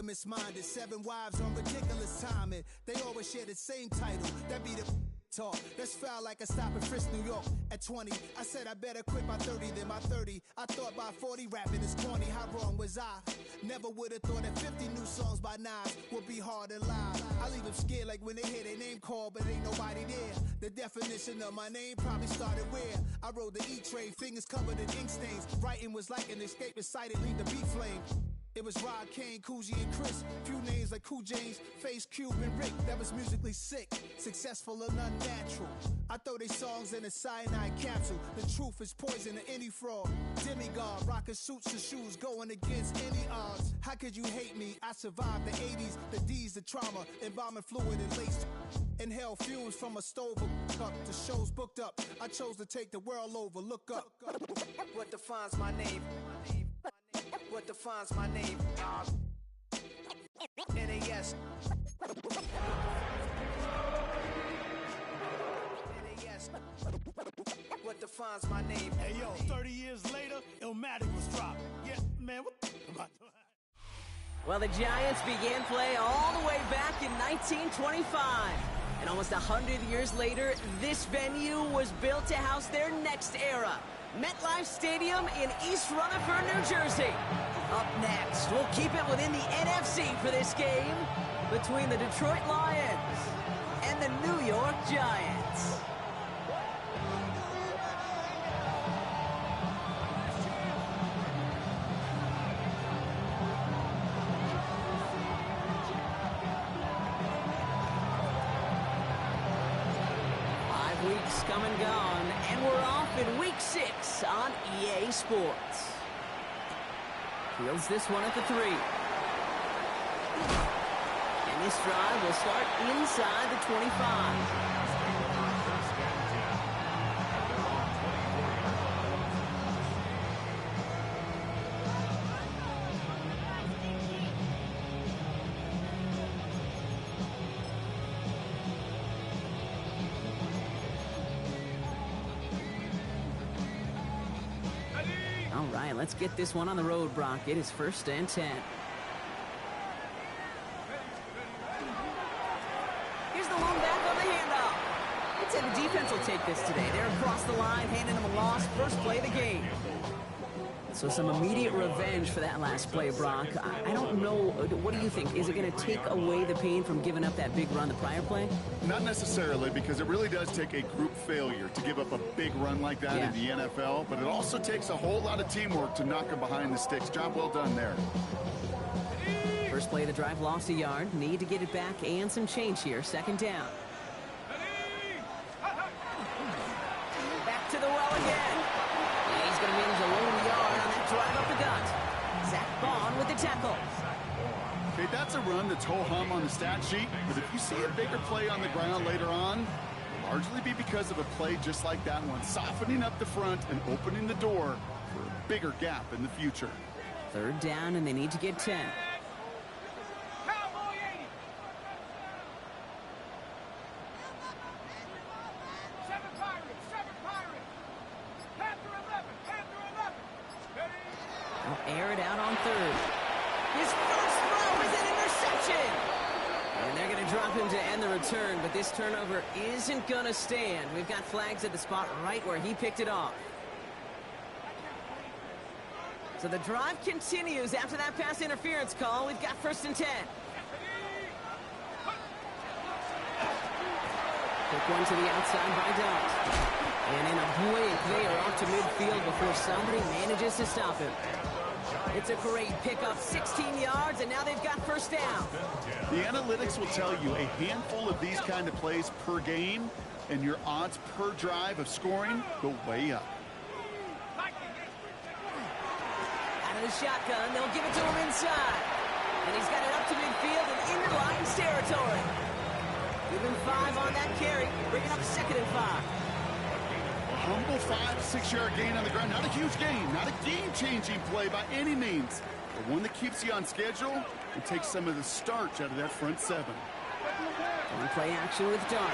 misminded. 7 wives on ridiculous timing. They always share the same title. That be the talk. That's foul like a stop in Frisk, New York. At 20, I said I better quit by 30 than by 30. I thought by 40 rapping is corny. How wrong was I? Never would have thought that 50 new songs by Nas would be hard to lie. I leave them scared like when they hear their name called, but ain't nobody there. The definition of my name probably started where I rode the E-train, fingers covered in ink stains. Writing was like an escape excited, leave the beat flame. It was Rod, Kane, Coogee, and Chris. Few names like Cool James, Face, Cube, and Rick. That was musically sick, successful and unnatural. I throw they songs in a cyanide capsule. The truth is poison to any fraud. Demigod, rocking suits and shoes, going against any odds. How could you hate me? I survived the 80s, the D's, the trauma, embalming fluid and lace. Inhale fumes from a stove up to shows booked up. I chose to take the world over. Look up. What defines my name? What defines my name? NAS. NAS. What defines my name? Hey yo, 30 years later, Illmatic was dropped. Yeah, man, what the Well, the Giants began play all the way back in 1925. And almost 100 years later, this venue was built to house their next era. MetLife Stadium in East Rutherford, New Jersey. Up next, we'll keep it within the NFC for this game between the Detroit Lions and the New York Giants. Weeks come and gone, and we're off in Week 6 on EA Sports. Fields this one at the 3. And this drive will start inside the 25. All right, let's get this one on the road, Brock. It is 1st and 10. Here's the one back on the handoff. I'd say the defense will take this today. They're across the line, handing them a loss. First play of the game. So some immediate revenge for that last play, Brock. I don't know. What do you think? Is it going to take away the pain from giving up that big run the prior play? Not necessarily, because it really does take a group failure to give up a big run like that in the NFL, but it also takes a whole lot of teamwork to knock them behind the sticks. Job well done there. First play of the drive, lost a yard. Need to get it back and some change here. 2nd down. Back to the well again. He's going to manage a lone yard on that drive up the gut. Zach Bond with the tackle. Okay, that's a run that's ho-hum on the stat sheet, but if you see a bigger play on the ground later on, it'll largely be because of a play just like that one, softening up the front and opening the door for a bigger gap in the future. 3rd down, and they need to get 10. Air it out on 3rd. His first throw is an interception. And they're going to drop him to end the return, but this turnover isn't going to stand. We've got flags at the spot right where he picked it off. So the drive continues after that pass interference call. We've got 1st and 10. Quick one to the outside by Dot. And in a blink, they are off to midfield before somebody manages to stop him. It's a great pickup, 16 yards, and now they've got 1st down. The analytics will tell you a handful of these kind of plays per game, and your odds per drive of scoring go way up. Out of the shotgun, they'll give it to him inside. And he's got it up to midfield and into Lions territory. Give him 5 on that carry, bringing up 2nd and 5. Humble 5 to 6 yard gain on the ground. Not a huge gain, not a game-changing play by any means, but one that keeps you on schedule and takes some of the starch out of that front 7. On play action with Dart.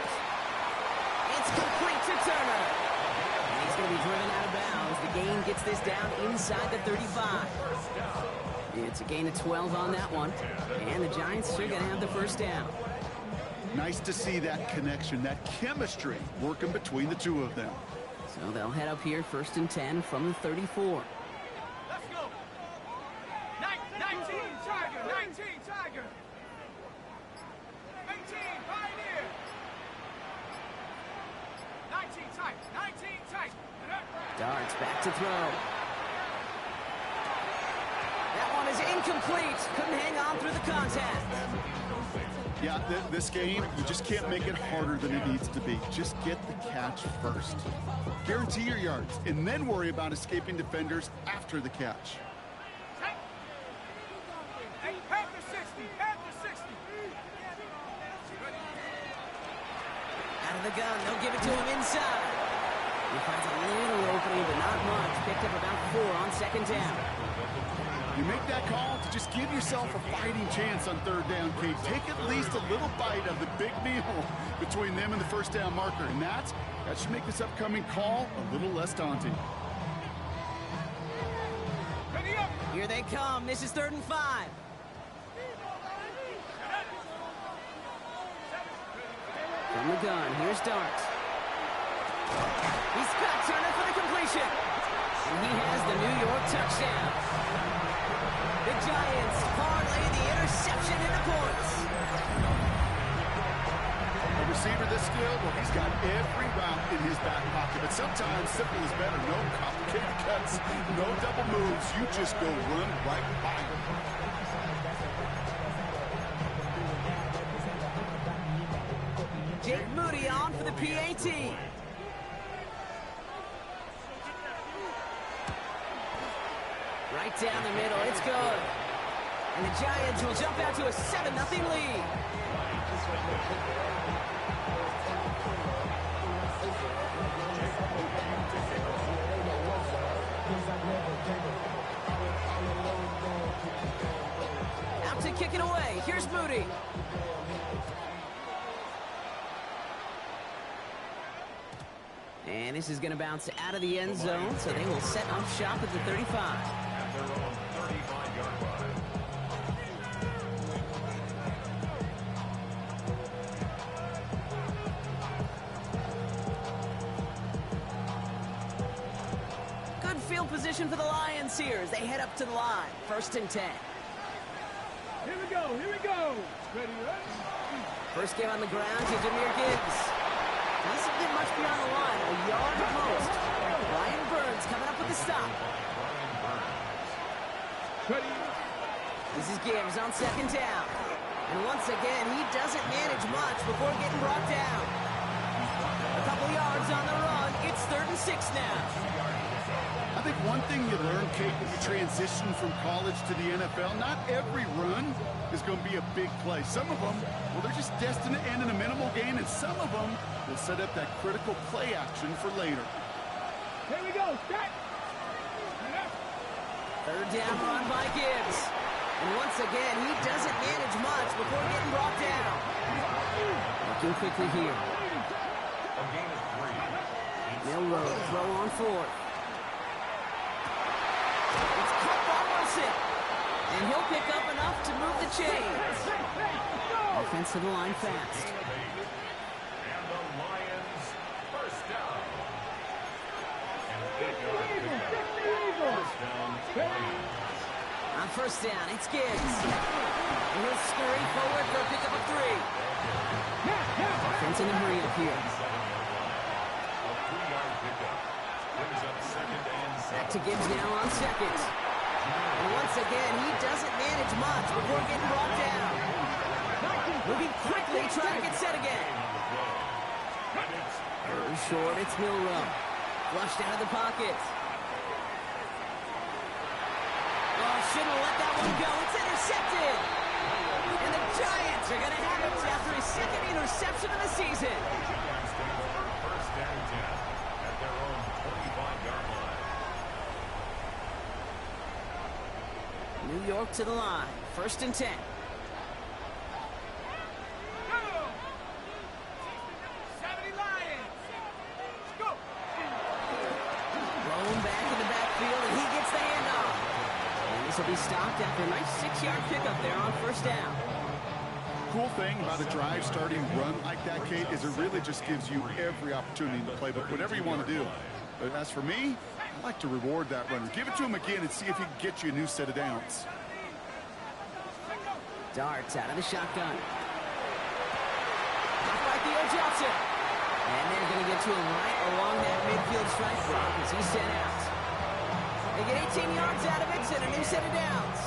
It's complete to Turner. And he's going to be driven out of bounds. The gain gets this down inside the 35. It's a gain of 12 on that one. And the Giants are going to have the first down. Nice to see that connection, that chemistry working between the two of them. So they'll head up here, 1st and 10 from the 34. Let's go. 19 Tiger, 19 Tiger. 18 Pioneer. 19 Tiger, 19 Tiger. Darts back to throw. That one is incomplete. Couldn't hang on through the contact. Yeah, this game, you just can't make it harder than it needs to be. Just get the catch first. Guarantee your yards, and then worry about escaping defenders after the catch. Hey, half the 60, half the 60. Out of the gun, they'll give it to him inside. He finds a little opening, but not much. Picked up about 4 on 2nd down. You make that call to just give yourself a fighting chance on 3rd down, Kate. Take at least a little bite of the big meal between them and the 1st down marker, and that should make this upcoming call a little less daunting. Ready up. Here they come. This is 3rd and 5. From the gun, here's Darts. He's got Turner for the completion. And he has the New York touchdown. The Giants parlay the interception into points. A receiver this skilled, well, he's got every route in his back pocket, but sometimes simple is better. No complicated cuts, no double moves. You just go run right by him. Jake Moody on for the PAT. Right down the middle, it's good. And the Giants will jump out to a 7-0 lead. Out to kick it away, here's Moody. And this is going to bounce out of the end zone, so they will set up shop at the 35. Good field position for the Lions here as they head up to the line. 1st and 10. Here we go, here we go. Ready, right? First game on the ground to Jahmyr Gibbs. Doesn't get much beyond the line, a yard at most. Ryan Burns coming up with the stop. Ready. This is Gibbs on 2nd down. And once again, he doesn't manage much before getting brought down. A couple yards on the run. It's 3rd and 6 now. I think one thing you learn, Kate, when you transition from college to the NFL, not every run is going to be a big play. Some of them, well, they're just destined to end in a minimal gain, and some of them will set up that critical play action for later. Here we go, start. 3rd down run by Gibbs. And once again, he doesn't manage much before getting brought down. Looking quickly here. Milrow, throw on 4th. It's caught by Wilson. And he'll pick up enough to move the chains. Offensive line fast. And the Lions first down. On 1st down, it's Gibbs. And he'll scurry forward for a pickup of 3. Offense in a hurry up here. Back to Gibbs now on 2nd. And once again, he doesn't manage much before getting brought down. Moving quickly, trying to get set again. Very short, it's Milrow. Flushed out of the pocket. Oh, shouldn't have let that one go. It's intercepted. And the Giants are going to have it after his 2nd interception of the season. First down 10 at their own 25-yard line. New York to the line. 1st and 10. Blown back in the backfield, and he gets the handoff. And this will be stopped knocked out there. Nice 6-yard pickup there on first down. Cool thing about a drive starting run like that, Kate, is it really just gives you every opportunity to play, but whatever you want to do. But as for me, I like to reward that runner. Give it to him again and see if he can get you a new set of downs. Darts out of the shotgun. Off by Theo Johnson. And they're going to get to him right along that midfield strike block as he's sent out. They get 18 yards out of it and a new set of downs.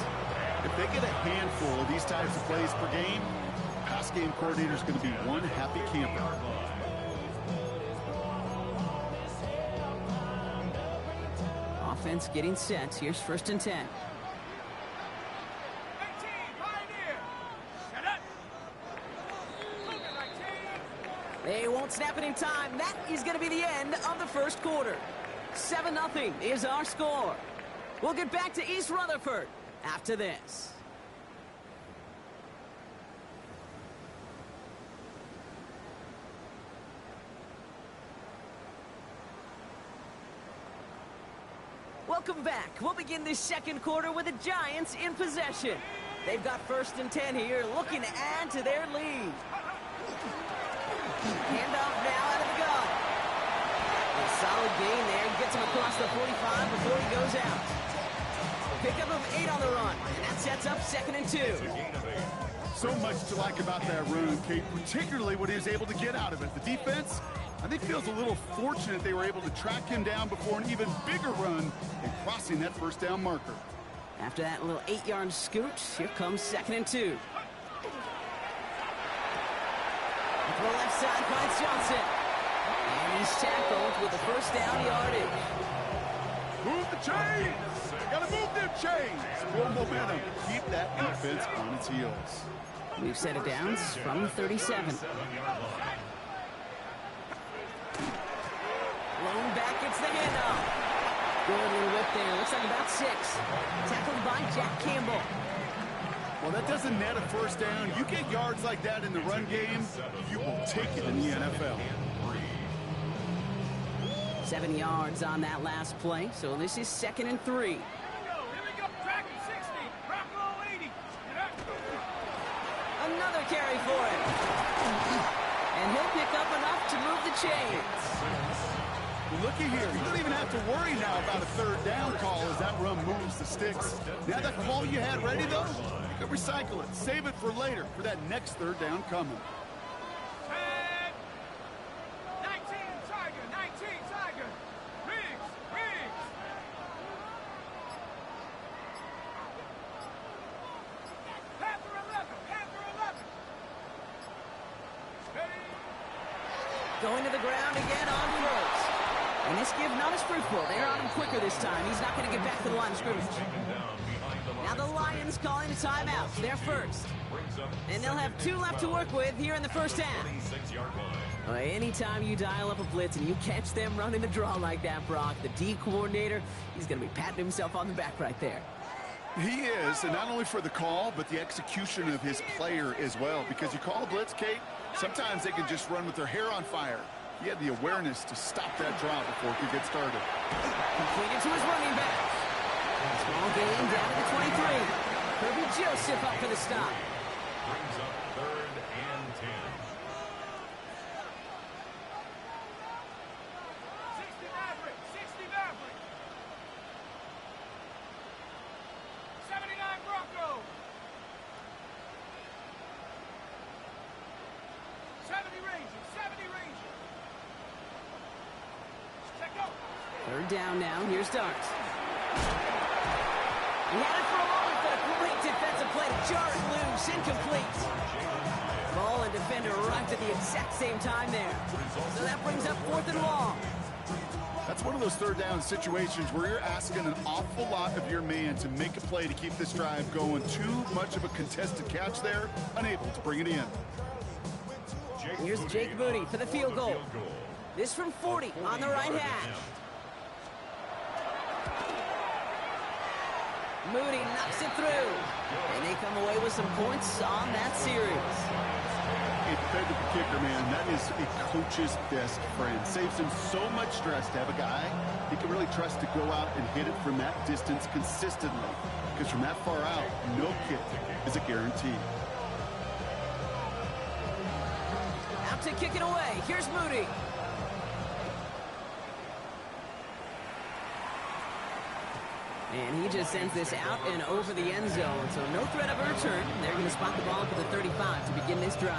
If they get a handful of these types of plays per game, pass game coordinator is going to be one happy camper. Offense getting set. Here's 1st and 10. They won't snap it in time. That is going to be the end of the first quarter. 7-0 is our score. We'll get back to East Rutherford after this. Welcome back. We'll begin this second quarter with the Giants in possession. They've got 1st and 10 here, looking to add to their lead. Handoff now out of the gun. A solid gain there. Gets him across the 45 before he goes out. Pickup of 8 on the run. And that sets up 2nd and 2. So much to like about that run, Kate, particularly what he was able to get out of it. The defense, I think, feels a little fortunate they were able to track him down before an even bigger run and crossing that 1st down marker. After that little 8-yard scoot, here comes 2nd and 2. To the left side finds Johnson. And he's tackled with the 1st down yardage. Move the chains! Gotta move them chains! Build momentum. Keep that defense on its heels. We've set it downs from 37. Lone back gets the handoff. Good little whip there. Looks like about 6. Tackled by Jack Campbell. Well, that doesn't net a 1st down. You get yards like that in the run game, you will take it in the NFL. 7 yards on that last play, so this is 2nd and 3. Here we go. Track 60. Rock roll 80. Another carry for him. And he'll pick up enough to move the chains. Looky here. You don't even have to worry now about a 3rd down call as that run moves the sticks. Now that call you had ready, though, you can recycle it. Save it for later for that next 3rd down coming. 10, 19, Tiger, 19, Tiger. Riggs. Panther 11. Steady. Going to the ground again on first. And this give not as fruitful. They're on him quicker this time. He's not going to get back to the line of scrimmage. Now the Lions calling a timeout. They're first. And they'll have 2 left to work with here in the 1st half. Anytime you dial up a blitz and you catch them running the draw like that, Brock, the D coordinator, he's going to be patting himself on the back right there. He is, and not only for the call, but the execution of his player as well. Because you call a blitz, Kate, sometimes they can just run with their hair on fire. He had the awareness to stop that draw before he could get started. Completed to his running back. Small gain down to the 23. Kirby Joseph up for the stop. Brings up 3rd and 10. 60 Maverick. 79 Bronco. 70 Ranger. Check out. 3rd down now. Here's Darts. He had it for a moment, but a great defensive play to jar it loose. Incomplete. Ball and defender arrived at the exact same time there. So that brings up 4th and long. That's one of those 3rd down situations where you're asking an awful lot of your man to make a play to keep this drive going. Too much of a contested catch there, unable to bring it in. Here's Jake Moody for the field goal. This from 40 on the right hash. Moody knocks it through. And they come away with some points on that series. A dependable kicker, man. That is a coach's best friend. Saves him so much stress to have a guy he can really trust to go out and hit it from that distance consistently. because from that far out, no kick is a guarantee. Out to kick it away. Here's Moody. And he just sends this out and over the end zone. So no threat of a return. They're going to spot the ball for the 35 to begin this drive.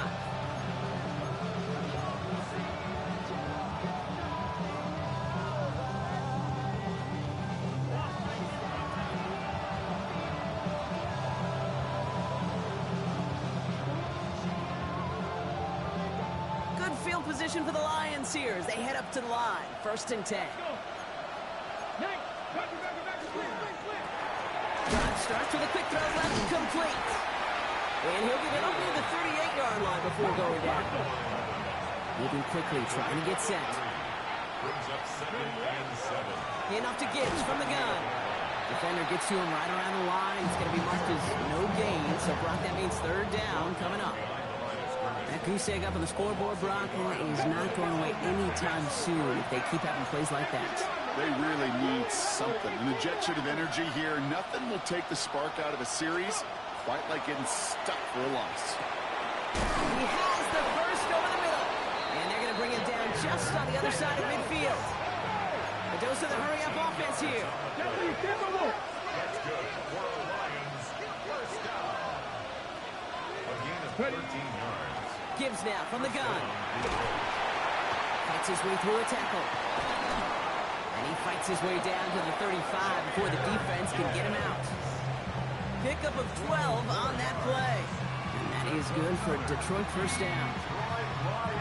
Good field position for the Lions here as they head up to the line. 1st and 10. Drive starts with a quick throw left, complete. And he'll get it up near the 38-yard line before going down. Moving quickly, trying to get set. Brings up 2nd and 7. Hand off to Gibbs from the gun. Defender gets to him right around the line. It's going to be marked as no gain. So, Brock, that means 3rd down coming up. That goose egg up on the scoreboard, Brock, is not going away anytime soon if they keep having plays like that. They really need something. An injection of energy here. Nothing will take the spark out of a series quite like getting stuck for a loss. He has the first over the middle. And they're going to bring it down just on the other side of midfield. A dose of the hurry-up offense here. That's good for the Lions. First down. A gain of 13 yards. Gibbs now from the gun. Fights his way through a tackle. And he fights his way down to the 35 before the defense can get him out. Pickup of 12 on that play. And that is good for a Detroit first down.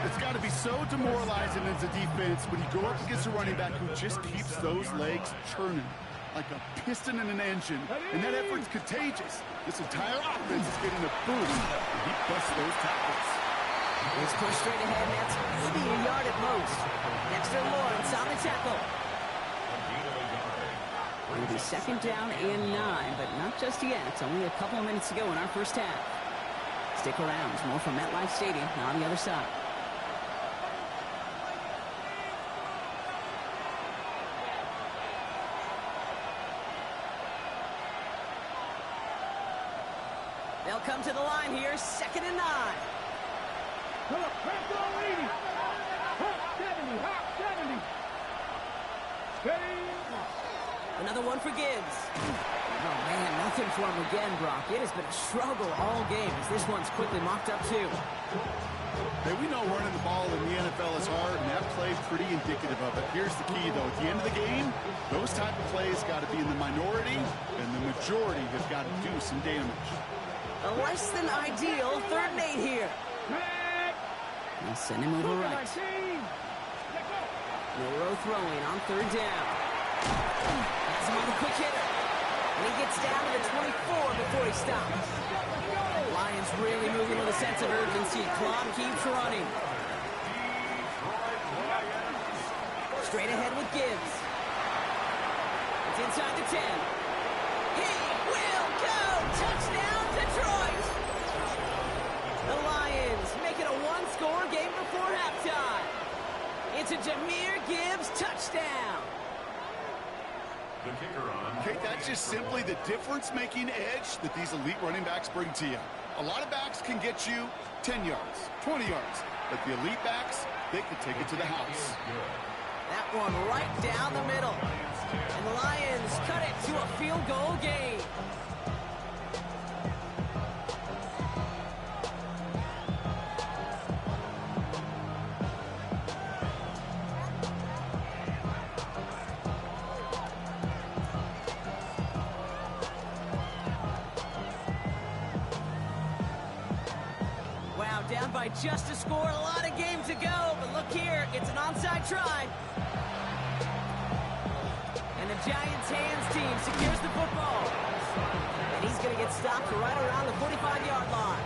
It's got to be so demoralizing as a defense when you go up against a running back who just keeps those legs churning like a piston in an engine, and that effort's contagious. This entire offense is getting a boost, and he busts those tackles. He's pushed straight ahead, and that's maybe a yard at most. Dexter Lawrence on the tackle. It'll be 2nd down and 9, but not just yet. It's only a couple of minutes to go in our first half. Stick around. More from MetLife Stadium on the other side. They'll come to the line here, 2nd and 9. Come on, press on 80. Hop 70, hop 70. Steady. Another one for Gibbs. Oh, man, nothing for him again, Brock. It has been a struggle all game as this one's quickly mocked up, too. Hey, we know running the ball in the NFL is hard, and that play pretty indicative of it. Here's the key, though. At the end of the game, those type of plays got to be in the minority, and the majority have got to do some damage. A less than ideal 3rd and 8 here. They'll send him over right. Milrow throwing on 3rd down. Has him on the quick hitter. And he gets down to the 24 before he stops. Lions really moving with a sense of urgency. Clock keeps running. Straight ahead with Gibbs. It's inside the 10. He will go! Touchdown, Detroit! The Lions make it a one-score game before halftime. It's a Jahmyr Gibbs touchdown. The kicker on. Okay, that's just simply the difference-making edge that these elite running backs bring to you. A lot of backs can get you 10 yards, 20 yards, but the elite backs, they can take it to the house. That one right down the middle. And the Lions cut it to a field goal game. Wow, down by just a score, a lot of game to go. But look here, it's an onside try. And the Giants' hands team secures the football. And he's going to get stopped right around the 45-yard line.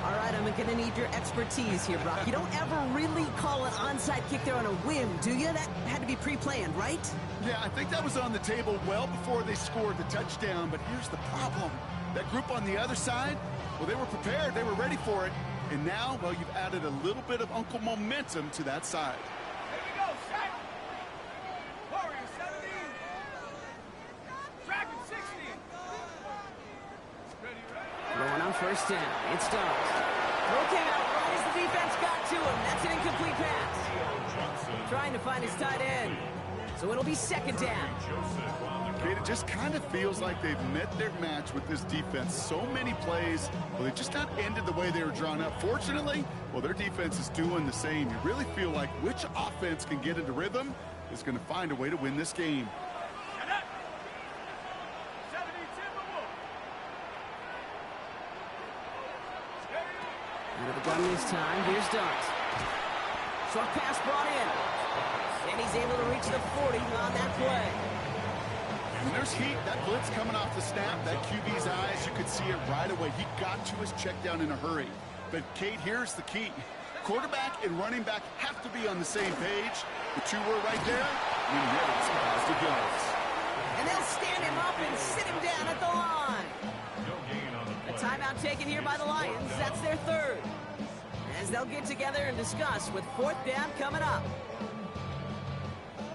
All right, I'm going to need your expertise here, Brock. You don't ever really call an onside kick there on a whim, do you? That had to be pre-planned, right? Yeah, I think that was on the table well before they scored the touchdown, but here's the problem. That group on the other side, well, they were prepared, they were ready for it, and now, well, you've added a little bit of Uncle momentum to that side. Here we go, set. Warrior 70. Dragon 60. Going on first down. It starts. Throw came out right as the defense got to him. That's an incomplete pass. Trying to find his tight end. So it'll be second down. Kate, it just kind of feels like they've met their match with this defense. So many plays, well, they just not ended the way they were drawn up. Fortunately, well, their defense is doing the same. You really feel like which offense can get into rhythm is going to find a way to win this game. Under the gun this time, here's Dart. Short pass brought in. And he's able to reach the 40 on that play. And there's heat. That blitz coming off the snap, that QB's eyes, you could see it right away. He got to his check down in a hurry. But, Kate, here's the key. Quarterback and running back have to be on the same page. The two were right there. He knows as he goes. And they'll stand him up and sit him down at the line. A timeout taken here by the Lions. That's their third. As they'll get together and discuss with fourth down coming up.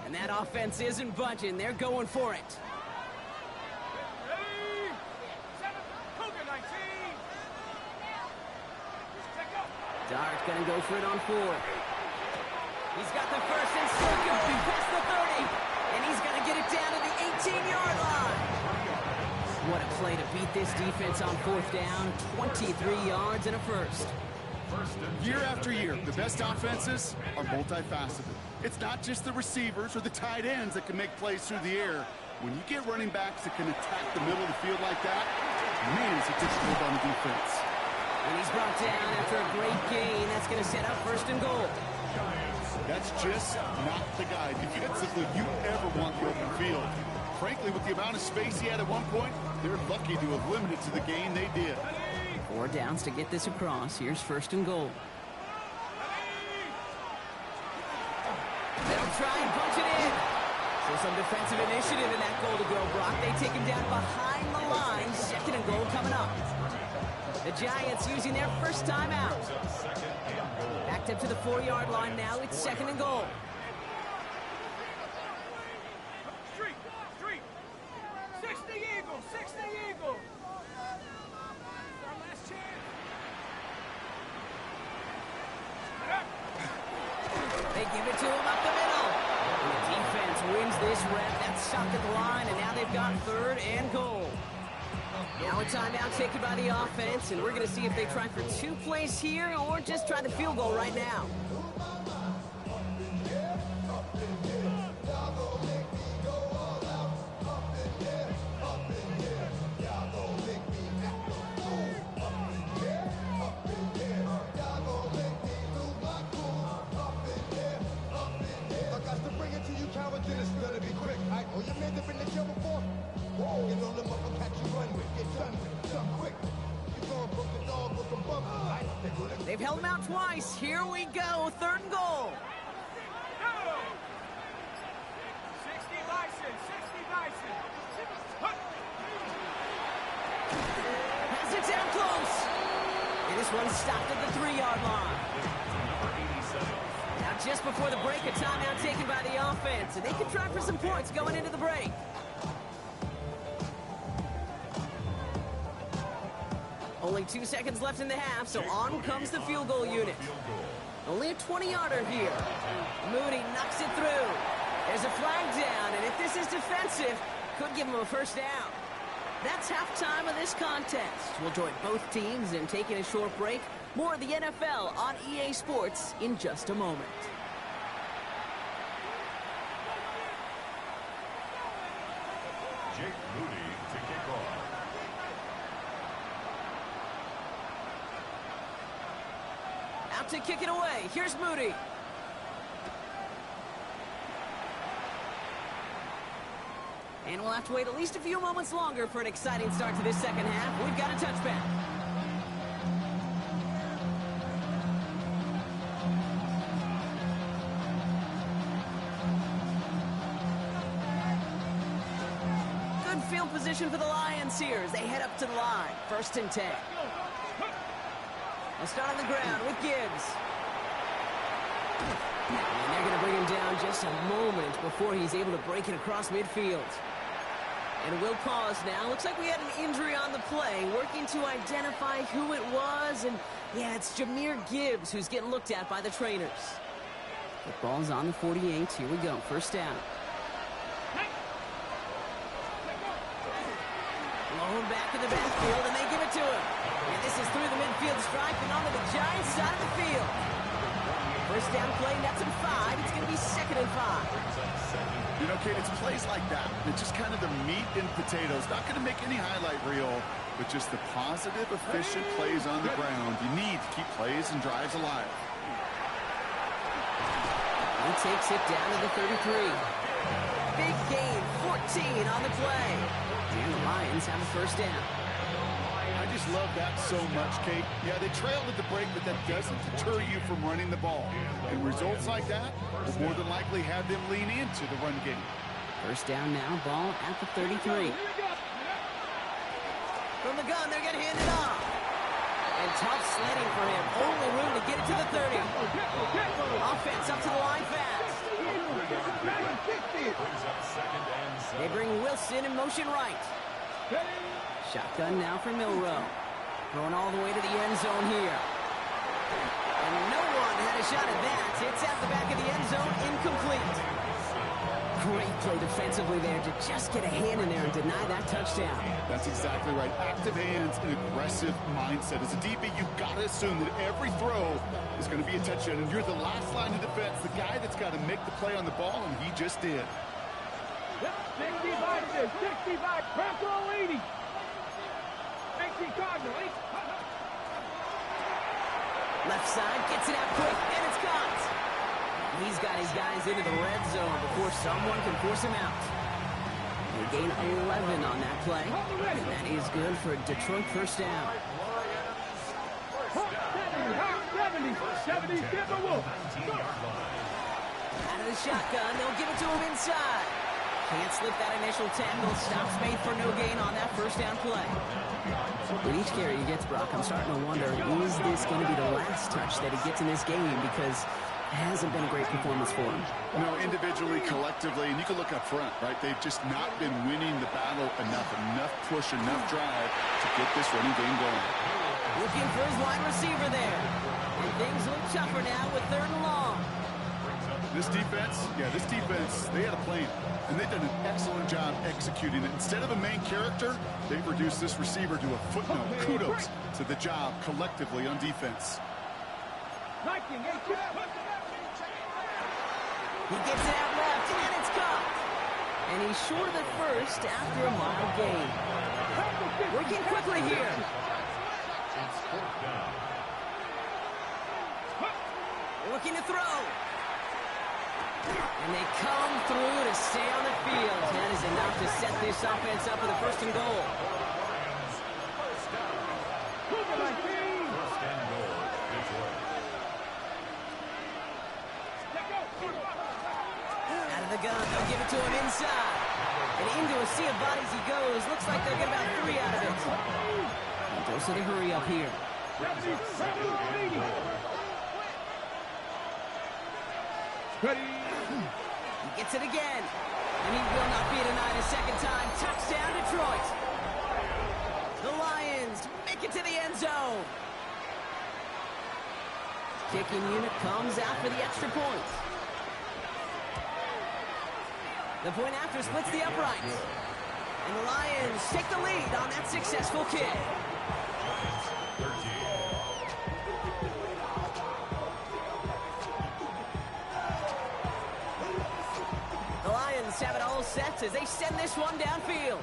And that offense isn't budging. They're going for it. Dart gonna go for it on 4. He's got the first and still going past the 30. And he's gonna get it down to the 18-yard line. What a play to beat this defense on fourth down. 23 yards and a first. Year after year, the best offenses are multifaceted. It's not just the receivers or the tight ends that can make plays through the air. When you get running backs that can attack the middle of the field like that, man, it's a difficult on the defense. And he's brought down after a great gain. That's going to set up first and goal. That's just not the guy defensively you ever want the open field. Frankly, with the amount of space he had at one point, they're lucky to have limited to the gain they did. 4 downs to get this across. Here's first and goal. They'll try and punch it in. So some defensive initiative in that goal to go, Brock. They take him down behind the line. Second and goal coming up. The Giants using their first time out. Backed up to the 4-yard line now. It's second and goal. Street. 60 Eagles. Our last chance. They give it to him up the middle. And the defense wins this rep. That's stopped at the line, and now they've got third and goal. Now a timeout taken by the offense, and we're going to see if they try for 2 plays here or just try the field goal right now. They've held him out twice. Here we go. Third and goal. 60 license. Has it down close. And this one's stopped at the 3-yard line. Now just before the break, a timeout taken by the offense. And they can try for some points going into the break. Only 2 seconds left in the half, so on comes the field goal unit. Only a 20-yarder here. Moody knocks it through. There's a flag down, and if this is defensive, could give him a first down. That's halftime of this contest. We'll join both teams in taking a short break. More of the NFL on EA Sports in just a moment. Jake Moody to kick off. Out to kick it away. Here's Moody. And we'll have to wait at least a few moments longer for an exciting start to this second half. We've got a touchback. Good field position for the Lions here as they head up to the line. First and 10. They'll start on the ground with Gibbs. And they're going to bring him down just a moment before he's able to break it across midfield. And we'll pause now. Looks like we had an injury on the play. Working to identify who it was. And, yeah, it's Jahmyr Gibbs who's getting looked at by the trainers. The ball's on the 48. Here we go. First down. Blown back in the backfield, and they give it to him. And this is through the midfield stripe and onto the Giants side of the field. First down play, nets him 5. It's going to be 2nd and 5. You know, Kate, it's plays like that. It's just kind of the meat and potatoes. Not going to make any highlight reel, but just the positive, efficient plays on the ground. You need to keep plays and drives alive. He takes it down to the 33. Big gain, 14 on the play. And the Lions have a first down. I just love that so much, Kate. Yeah, they trailed at the break, but that doesn't deter you from running the ball. And results like that will more than likely have them lean into the run game. First down now, ball at the 33. From the gun, they're going to hand it off. And tough sledding for him. Only room to get it to the 30. Offense up to the line fast. They bring Wilson in motion right. Shotgun now for Milrow. Going all the way to the end zone here. And no one had a shot at that. It's at the back of the end zone, incomplete. Great play defensively there to just get a hand in there and deny that touchdown. That's exactly right. Active hands and aggressive mindset. As a DB, you've got to assume that every throw is going to be a touchdown. And you're the last line of defense, the guy that's got to make the play on the ball, and he just did. 65 to 65, Purple 80. 18 Cardinal, Left side, gets it out quick, and it's caught. He's got his guys into the red zone before someone can force him out. They gain 11 on that play, and that is good for a Detroit first down. 70, get the wolf. Out of the shotgun, they'll give it to him inside. Can't slip that initial tackle. Stops made for no gain on that first down play. With each carry he gets, Brock, I'm starting to wonder, is this going to be the last touch that he gets in this game? Because it hasn't been a great performance for him. No, individually, collectively, and you can look up front, right? They've just not been winning the battle enough push, enough drive to get this running game going. Looking for his wide receiver there. And things look tougher now with 3rd and long. This defense, they had a plan. And they've done an excellent job executing it. Instead of a main character, they've reduced this receiver to a footnote. Kudos to the job collectively on defense. He gets it out left, and it's caught. And he's short of the first after a mile gain. Working quickly here. Looking to throw. And they come through to stay on the field. That is enough to set this offense up for the 1st and goal. Out of the gun, they'll give it to him inside. And into a sea of bodies he goes. Looks like they'll get about 3 out of it. And goes to the hurry up here. He gets it again. And he will not be denied a second time. Touchdown, Detroit. The Lions make it to the end zone. Kicking unit comes out for the extra point. The point after splits the uprights. And the Lions take the lead on that successful kick. The Lions have it all set as they send this one downfield.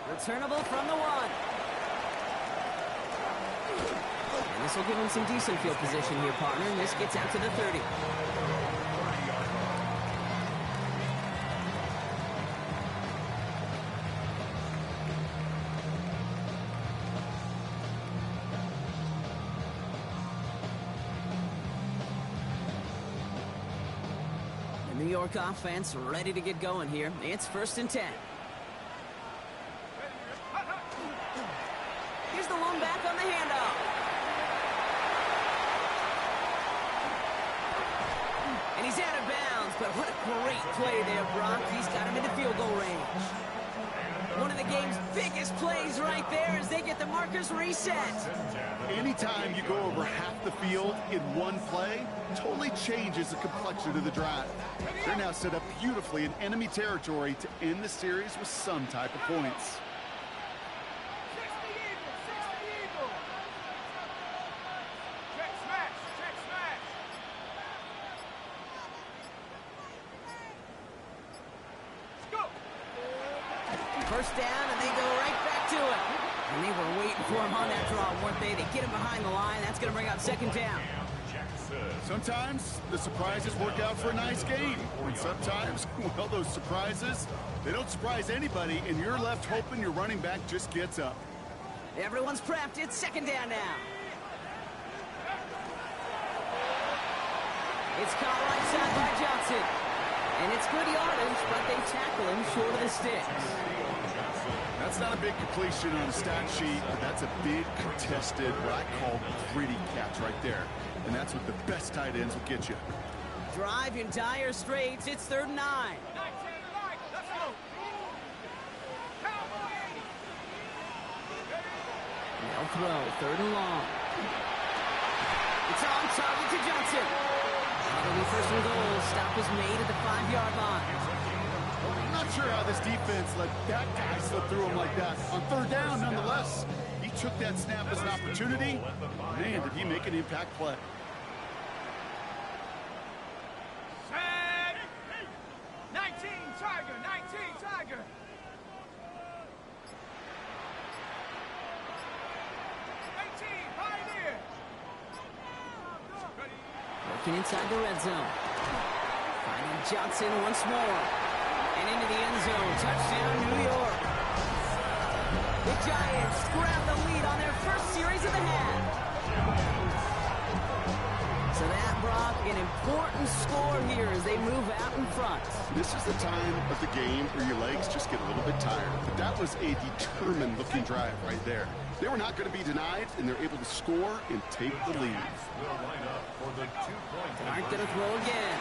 Returnable from the 1. And this will give him some decent field position here, partner. And this gets out to the 30. The New York offense ready to get going here. It's 1st and 10. Here's the one back on the handoff. And he's out of bounds. but what a great play there, Brock. He's got him into field goal range. One of the game's biggest plays right there as they get the markers reset. Anytime you go over half the field in one play, totally changes the complexion of the drive. They're now set up beautifully in enemy territory to end the series with some type of points. First down, and they go right back to it. And they were waiting for him on that draw, weren't they? They get him behind the line. That's going to bring up second down. Sometimes the surprises work out for a nice game. And sometimes, well, those surprises, they don't surprise anybody, and you're left hoping your running back just gets up. Everyone's prepped. It's second down now. It's caught right side by Johnson. And it's good yardage, but they tackle him short of the sticks. That's not a big completion on the stat sheet, but that's a big contested, what I call gritty catch right there. And that's what the best tight ends will get you. Drive in dire straits. It's 3rd and 9. They'll throw, 3rd and long. It's on target to Johnson. It'll be 1st and goal. Stop is made at the 5-yard line. I'm not sure how this defense let that guy slip through him like that. On 3rd down, nonetheless, he took that snap as an opportunity. Man, did he make an impact play. Set. 19, Tiger, 19, Tiger. Working inside the red zone. Finding Johnson once more. And into the end zone. Touchdown, New York. The Giants grab the lead on their first series of the half. So that, Brock, an important score here as they move out in front. This is the time of the game where your legs just get a little bit tired. But that was a determined-looking drive right there. They were not going to be denied, and they're able to score and take the lead. Aren't going to throw again.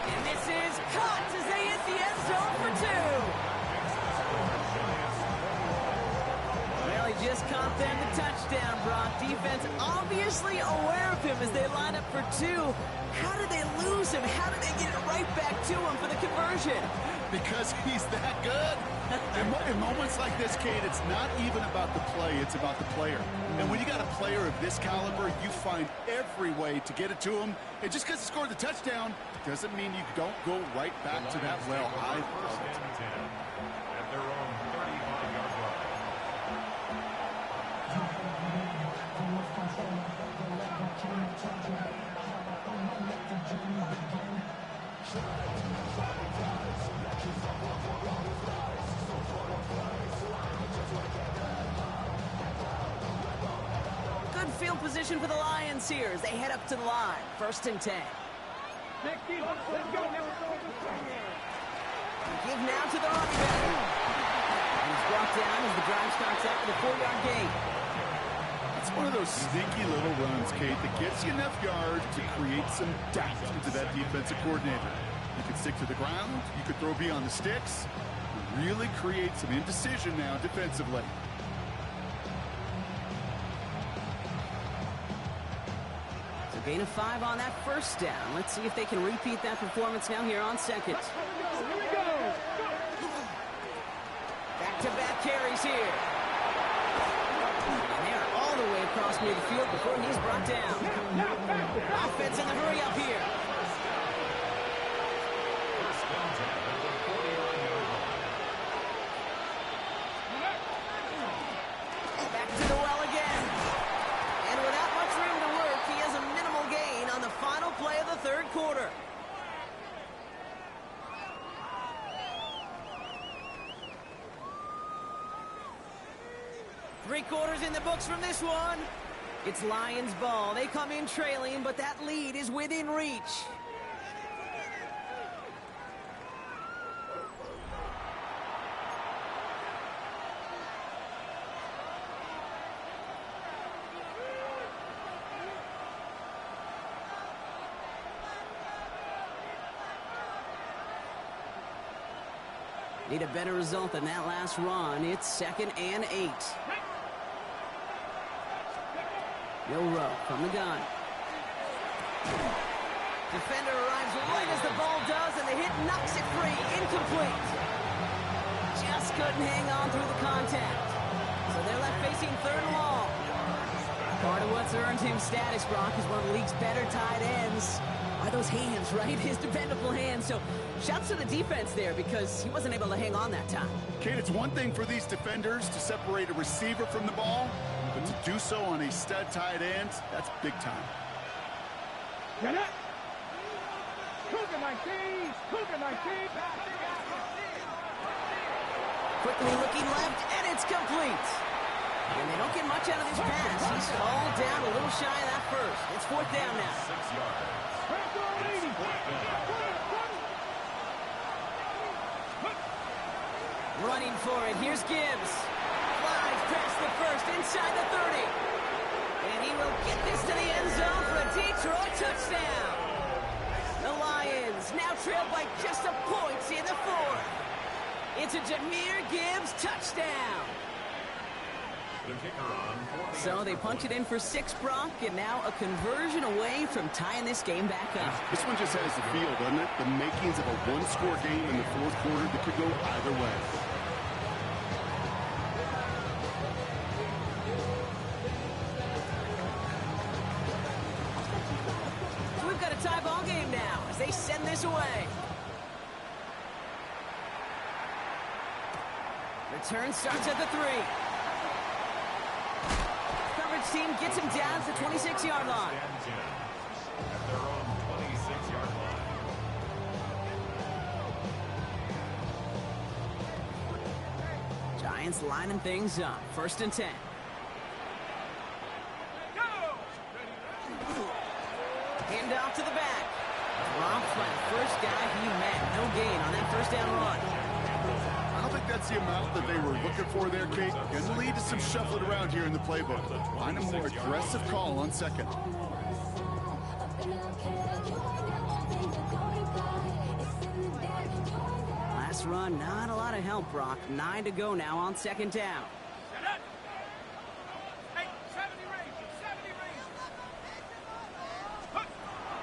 And this is caught as they hit the end zone for 2. Well, he just caught them the touchdown, Brock. Defense obviously aware of him as they line up for 2. How did they lose him? How did they get it right back to him for the conversion? Because he's that good. In moments like this, Kate, it's not even about the play, it's about the player. And when you got a player of this caliber, you find every way to get it to him. And just because he scored the touchdown doesn't mean you don't go right back to that well. I love it. At their own 35-yard line. Good field position for the Lions here as they head up to the line. 1st and 10. Give now to the running back. He's brought down as the drive starts out with a 4-yard gain. It's one of those sneaky little runs, Kate, that gets you enough yards to create some doubt into that defensive coordinator. You can stick to the ground, you could throw beyond the sticks, really create some indecision now defensively. So gain of 5 on that 1st down. Let's see if they can repeat that performance now here on 2nd. Back-to-back carries here. And they're all the way across near the field before he's brought down. Offense in the hurry up here. Back to the well again. And without much room to work, he has a minimal gain on the final play of the 3rd quarter. Three quarters in the books from this one. It's Lions ball. They come in trailing, but that lead is within reach. Need a better result than that last run. It's 2nd and 8. Milrow from the gun. Defender arrives right as the ball does, and the hit knocks it free. Incomplete. Just couldn't hang on through the contact. So they're left facing 3rd and long. Part of what's earned him status, Brock, is one of the league's better tight ends. Are those hands, right? His dependable hands. So shouts to the defense there because he wasn't able to hang on that time. Kate, it's one thing for these defenders to separate a receiver from the ball, but to do so on a stud tight end, that's big time. Get it! Cougar 19! Cougar 19! Quickly looking left, and it's complete. And they don't get much out of this pass. He's hauled down a little shy of that first. It's 4th down now. 6 yards. Running for it. Here's Gibbs. Flies past the first, inside the 30. And he will get this to the end zone for a Detroit touchdown. The Lions now trail by just a point in the 4th. It's a Jahmyr Gibbs touchdown. The kicker on 40. So they punch it in for 6, Brock, and now a conversion away from tying this game back up. This one just has the feel, doesn't it? The makings of a one-score game in the 4th quarter that could go either way. So we've got a tie ball game now as they send this away. Return starts at the 3. Coverage team gets him down to the 26-yard line. At their own 26-yard line. Giants lining things up. 1st and 10. Hand off to the back. Dropped by the first guy he met. No gain on that 1st down run. I don't think that's the amount that they were looking for there, Kate. Going to lead to some shuffling around here in the playbook. Find a more aggressive call on 2nd. Last run, not a lot of help, Brock. 9 to go now on 2nd down.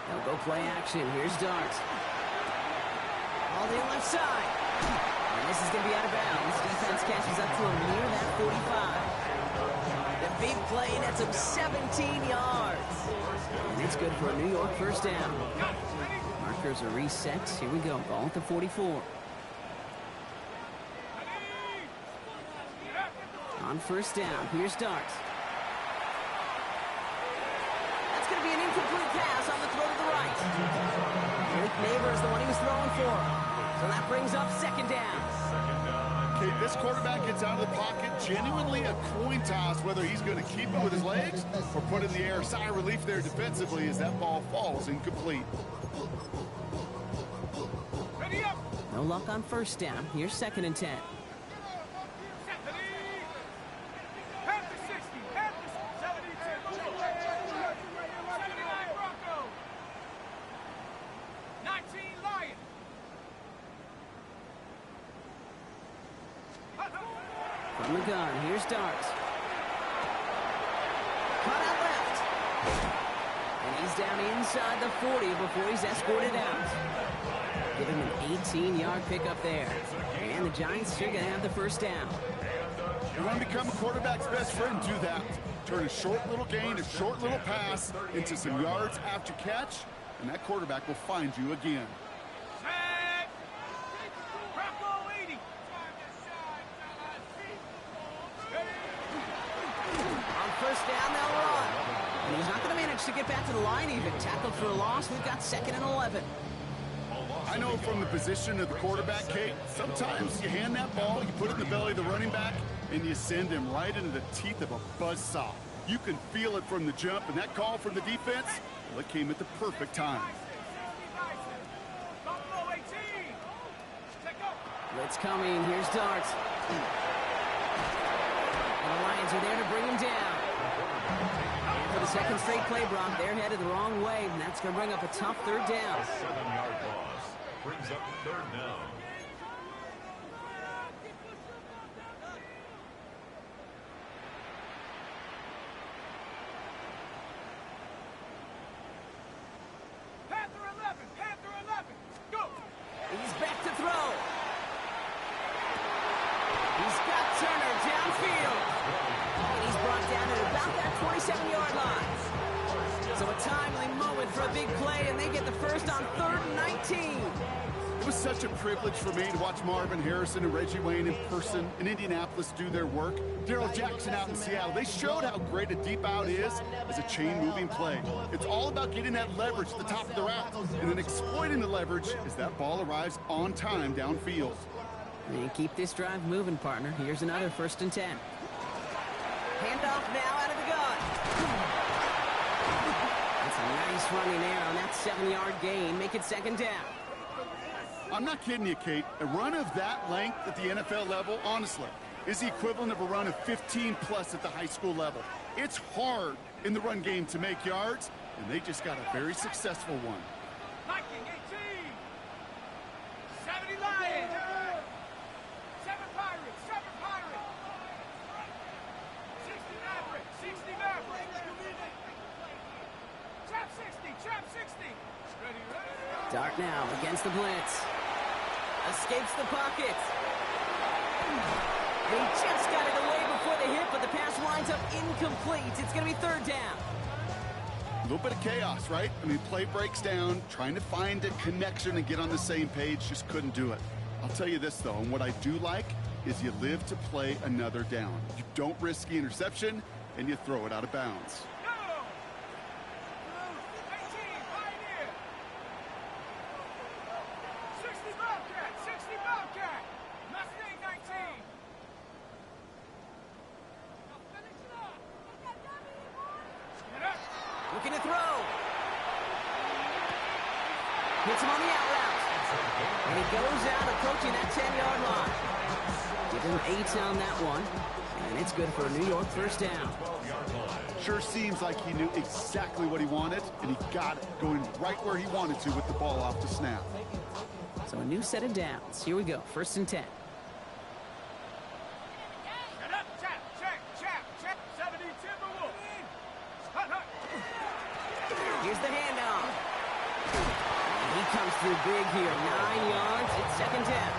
They'll go play action. Here's Dart. All the left side. And this is going to be out of bounds. Defense catches up to him near that 45. The big play nets him 17 yards. And it's good for a New York 1st down. Markers are reset. Here we go. Ball at the 44. On 1st down, here's Dart. That's going to be an incomplete pass on the throw to the right. Rick Neighbor is the one he was throwing for. So that brings up 2nd down. Okay, this quarterback gets out of the pocket, genuinely a coin toss whether he's going to keep it with his legs or put it in the air. Sigh of relief there defensively as that ball falls incomplete. No luck on 1st down. Here's 2nd and 10. From the gun, here's Dart. Cut out left. And he's down inside the 40 before he's escorted out. Give him an 18-yard pickup there. And the Giants are going to have the 1st down. You want to become a quarterback's best friend, do that. Turn a short little gain, a short little pass into some yards after catch, and that quarterback will find you again. To get back to the line even. Tackled for a loss. We've got 2nd and 11. I know from the position of the quarterback, Kate, sometimes you hand that ball, you put it in the belly of the running back, and you send him right into the teeth of a buzzsaw. You can feel it from the jump, and that call from the defense, well, it came at the perfect time. Blitz coming. Here's Dart. And the Lions are there to bring him down. For the 2nd straight play, Brock, they're headed the wrong way, and that's going to bring up a tough 3rd down. 7-yard loss brings up 3rd down. Turner downfield. And he's brought down at about that 27-yard line. So a timely moment for a big play, and they get the first on 3rd and 19. It was such a privilege for me to watch Marvin Harrison and Reggie Wayne in person in Indianapolis do their work. Darrell Jackson out in Seattle. They showed how great a deep out is as a chain-moving play. It's all about getting that leverage at the top of the route, and then exploiting the leverage as that ball arrives on time downfield. And keep this drive moving, partner. Here's another 1st and 10. Handoff now out of the gun. That's a nice running air on that 7-yard gain. Make it 2nd down. I'm not kidding you, Kate. A run of that length at the NFL level, honestly, is the equivalent of a run of 15-plus at the high school level. It's hard in the run game to make yards, and they just got a very successful one. Viking 18. 70 Lions. 7 Pirates. 7 Pirates. 60 Mavericks. 60 Mavericks. Trap 60. Trap 60. Ready, ready. Dart now against the blitz. Escapes the pocket. He just got it away before the hit, but the pass winds up incomplete. It's going to be 3rd down. A little bit of chaos, right? I mean, play breaks down, trying to find a connection and get on the same page, just couldn't do it. I'll tell you this, though, and what I do like is you live to play another down. You don't risk the interception, and you throw it out of bounds. Looking to throw. Hits him on the out route. And he goes out approaching that 10-yard line. Give him 8 on that one. And it's good for a New York 1st down. Sure seems like he knew exactly what he wanted, and he got it going right where he wanted to with the ball off the snap. So a new set of downs. Here we go. 1st and 10. Here's the handoff. And he comes through big here. 9 yards. It's 2nd down.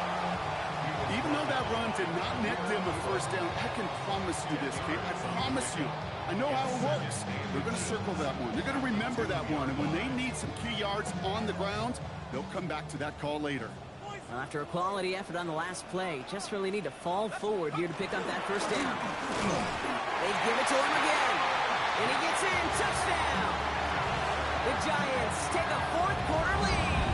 Even though that run did not net them a 1st down, I can promise you this, Kate. I promise you. I know how it works. They're going to circle that one. They're going to remember that one. And when they need some key yards on the ground, they'll come back to that call later. Well, after a quality effort on the last play, just really need to fall forward here to pick up that 1st down. They give it to him again. And he gets in. Touchdown. The Giants take a 4th quarter lead.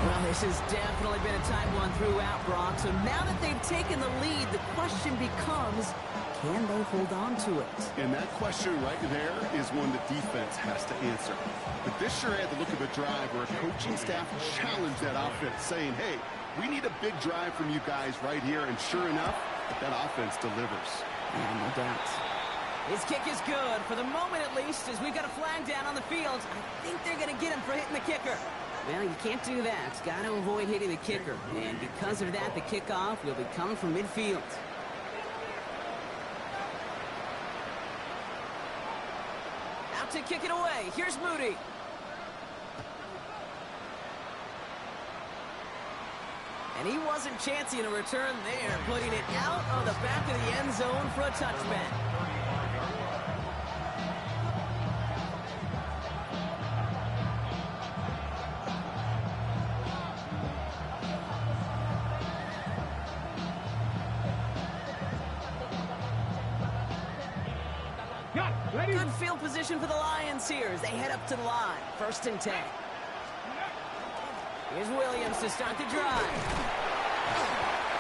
Well, this has definitely been a tight one throughout, Brock. So now that they've taken the lead, the question becomes, can they hold on to it? And that question right there is one the defense has to answer. But this sure had the look of a drive where a coaching staff challenged that offense, saying, hey, we need a big drive from you guys right here. And sure enough, that offense delivers. Yeah, no doubt. His kick is good, for the moment at least, as we've got a flag down on the field. I think they're going to get him for hitting the kicker. Well, you can't do that. Got to avoid hitting the kicker. And because of that, the kickoff will be coming from midfield. Out to kick it away. Here's Moody. And he wasn't chancing a return there, putting it out on the back of the end zone for a touchback. Good field position for the Lions here as they head up to the line. 1st and 10. Here's Williams to start the drive.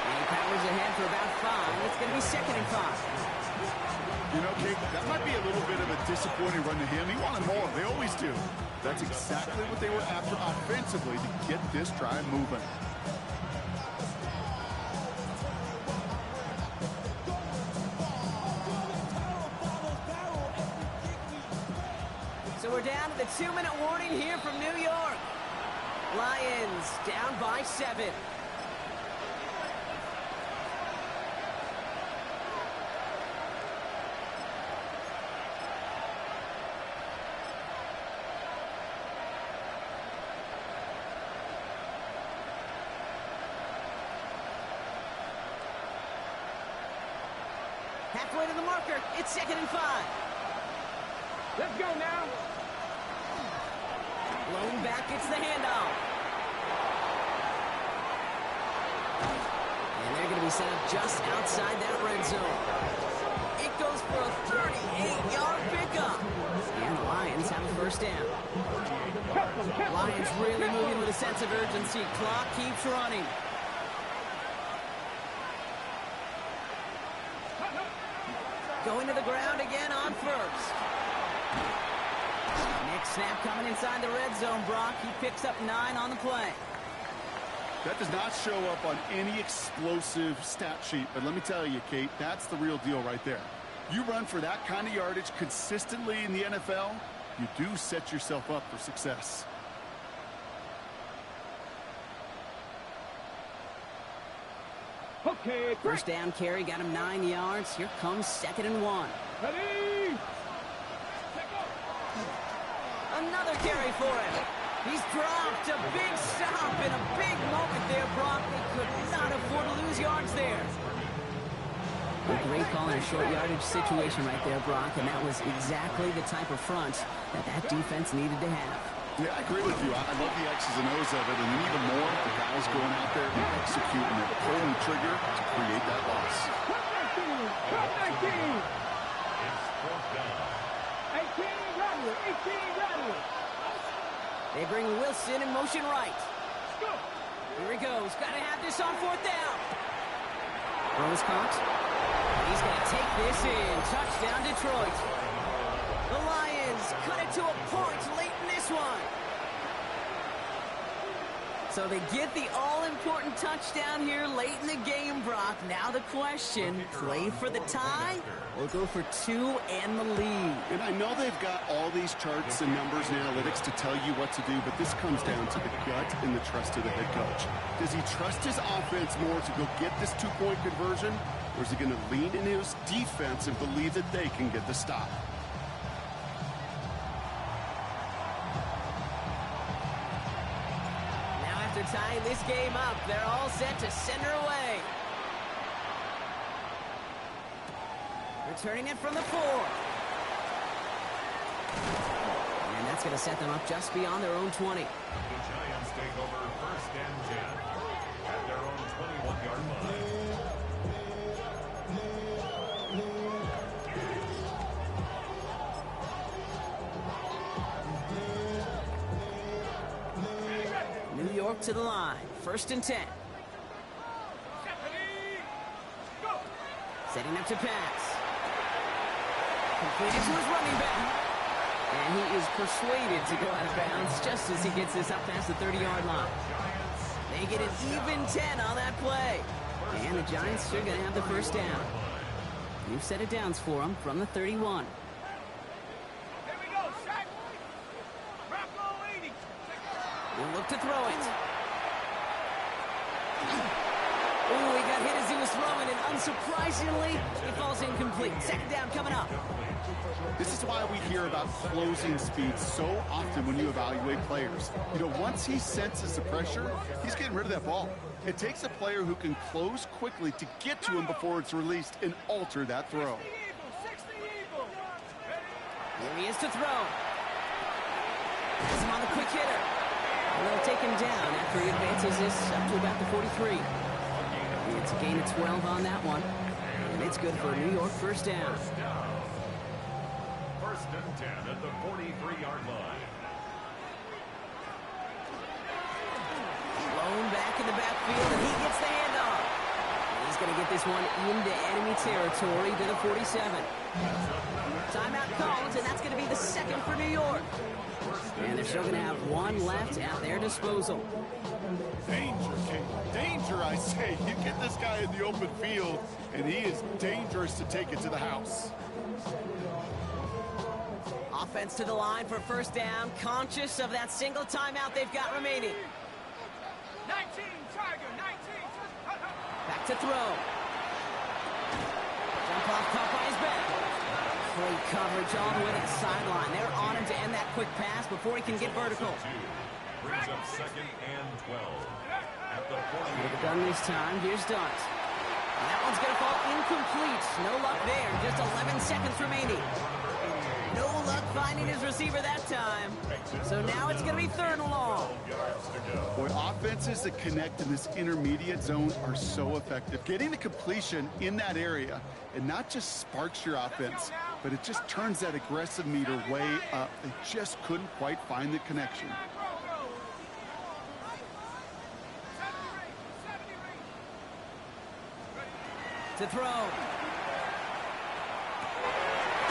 And he powers ahead for about 5. It's going to be 2nd and 5. You know, Kate, that might be a little bit of a disappointing run to him. He wanted more. They always do. That's exactly what they were after offensively to get this drive moving. So we're down to the 2-minute warning here from New York. Lions down by 7. Halfway to the marker. It's 2nd and 5. Let's go now. Blown back, it's the handoff. And they're going to be set up just outside that red zone. It goes for a 38-yard pickup. And the Lions have a first down. Lions really moving with a sense of urgency. Clock keeps running. Going to the ground again on first. Next snap coming inside the red zone, Brock. He picks up 9 on the play. That does not show up on any explosive stat sheet, but let me tell you, Kate, that's the real deal right there. You run for that kind of yardage consistently in the NFL, you do set yourself up for success. Okay, First down carry got him 9 yards. Here comes 2nd and 1. ready. Another carry for him. He's dropped a big stop in a big moment there, Brock. They could not afford to lose yards there. A great call in a short yardage situation right there, Brock, and that was exactly the type of front that defense needed to have. Yeah, I agree with you. I love the X's and O's of it, and even more, the guys going out there and executing it, pulling the trigger to create that loss. 19. 18, Rodley. 18, Rodley. They bring Wilson in motion right. Here he goes. Got to have this on 4th down. Throws caught. He's going to take this in. Touchdown, Detroit. The Lions cut it to a point late in this one. So they get the all-important touchdown here late in the game, Brock. Now the question, play for the tie or go for 2 and the lead? And I know they've got all these charts and numbers and analytics to tell you what to do, but this comes down to the gut and the trust of the head coach. Does he trust his offense more to go get this 2-point conversion, or is he going to lean in his defense and believe that they can get the stop? Tying this game up, they're all set to send her away. Returning it from the 4. And that's going to set them up just beyond their own 20. The Giants take over 1st and 10 at their own 21-yard line. New York to the line. 1st and 10. Setting up to pass. Completed to his running back. And he is persuaded to go out of bounds just as he gets this up past the 30-yard line. They get an even 10 on that play. And the Giants are going to have the first down. New set of downs for them from the 31. We'll look to throw it. Oh, he got hit as he was throwing, and unsurprisingly, it falls incomplete. 2nd down coming up. This is why we hear about closing speed so often when you evaluate players. You know, once he senses the pressure, he's getting rid of that ball. It takes a player who can close quickly to get to him before it's released and alter that throw. Here he is to throw. Has him on the quick hitter. And they'll take him down after he advances this up to about the 43. It's a gain of 12 on that one. And it's good for a New York first down. 1st and 10 at the 43-yard line. Blown back in the backfield, and he gets the handoff. He's going to get this one into enemy territory to the 47. Timeout called, and that's going to be the 2nd for New York. And they're still going to have 1 left at their disposal. Danger, King. Danger, I say. You get this guy in the open field, and he is dangerous to take it to the house. Offense to the line for first down, conscious of that single timeout they've got remaining. 19, Tiger, 19. Back to throw. Jump off, caught by his back. Great coverage all the way to the sideline. They're on him to end that quick pass before he can get vertical. Brings up 2nd and 12 at the 40. Would have done this time. Here's Dunt. That one's going to fall incomplete. No luck there. Just 11 seconds remaining. No luck finding his receiver that time. So now it's going to be 3rd and long. Boy, offenses that connect in this intermediate zone are so effective. Getting the completion in that area, it not just sparks your offense, but it just turns that aggressive meter way up. They just couldn't quite find the connection. To throw.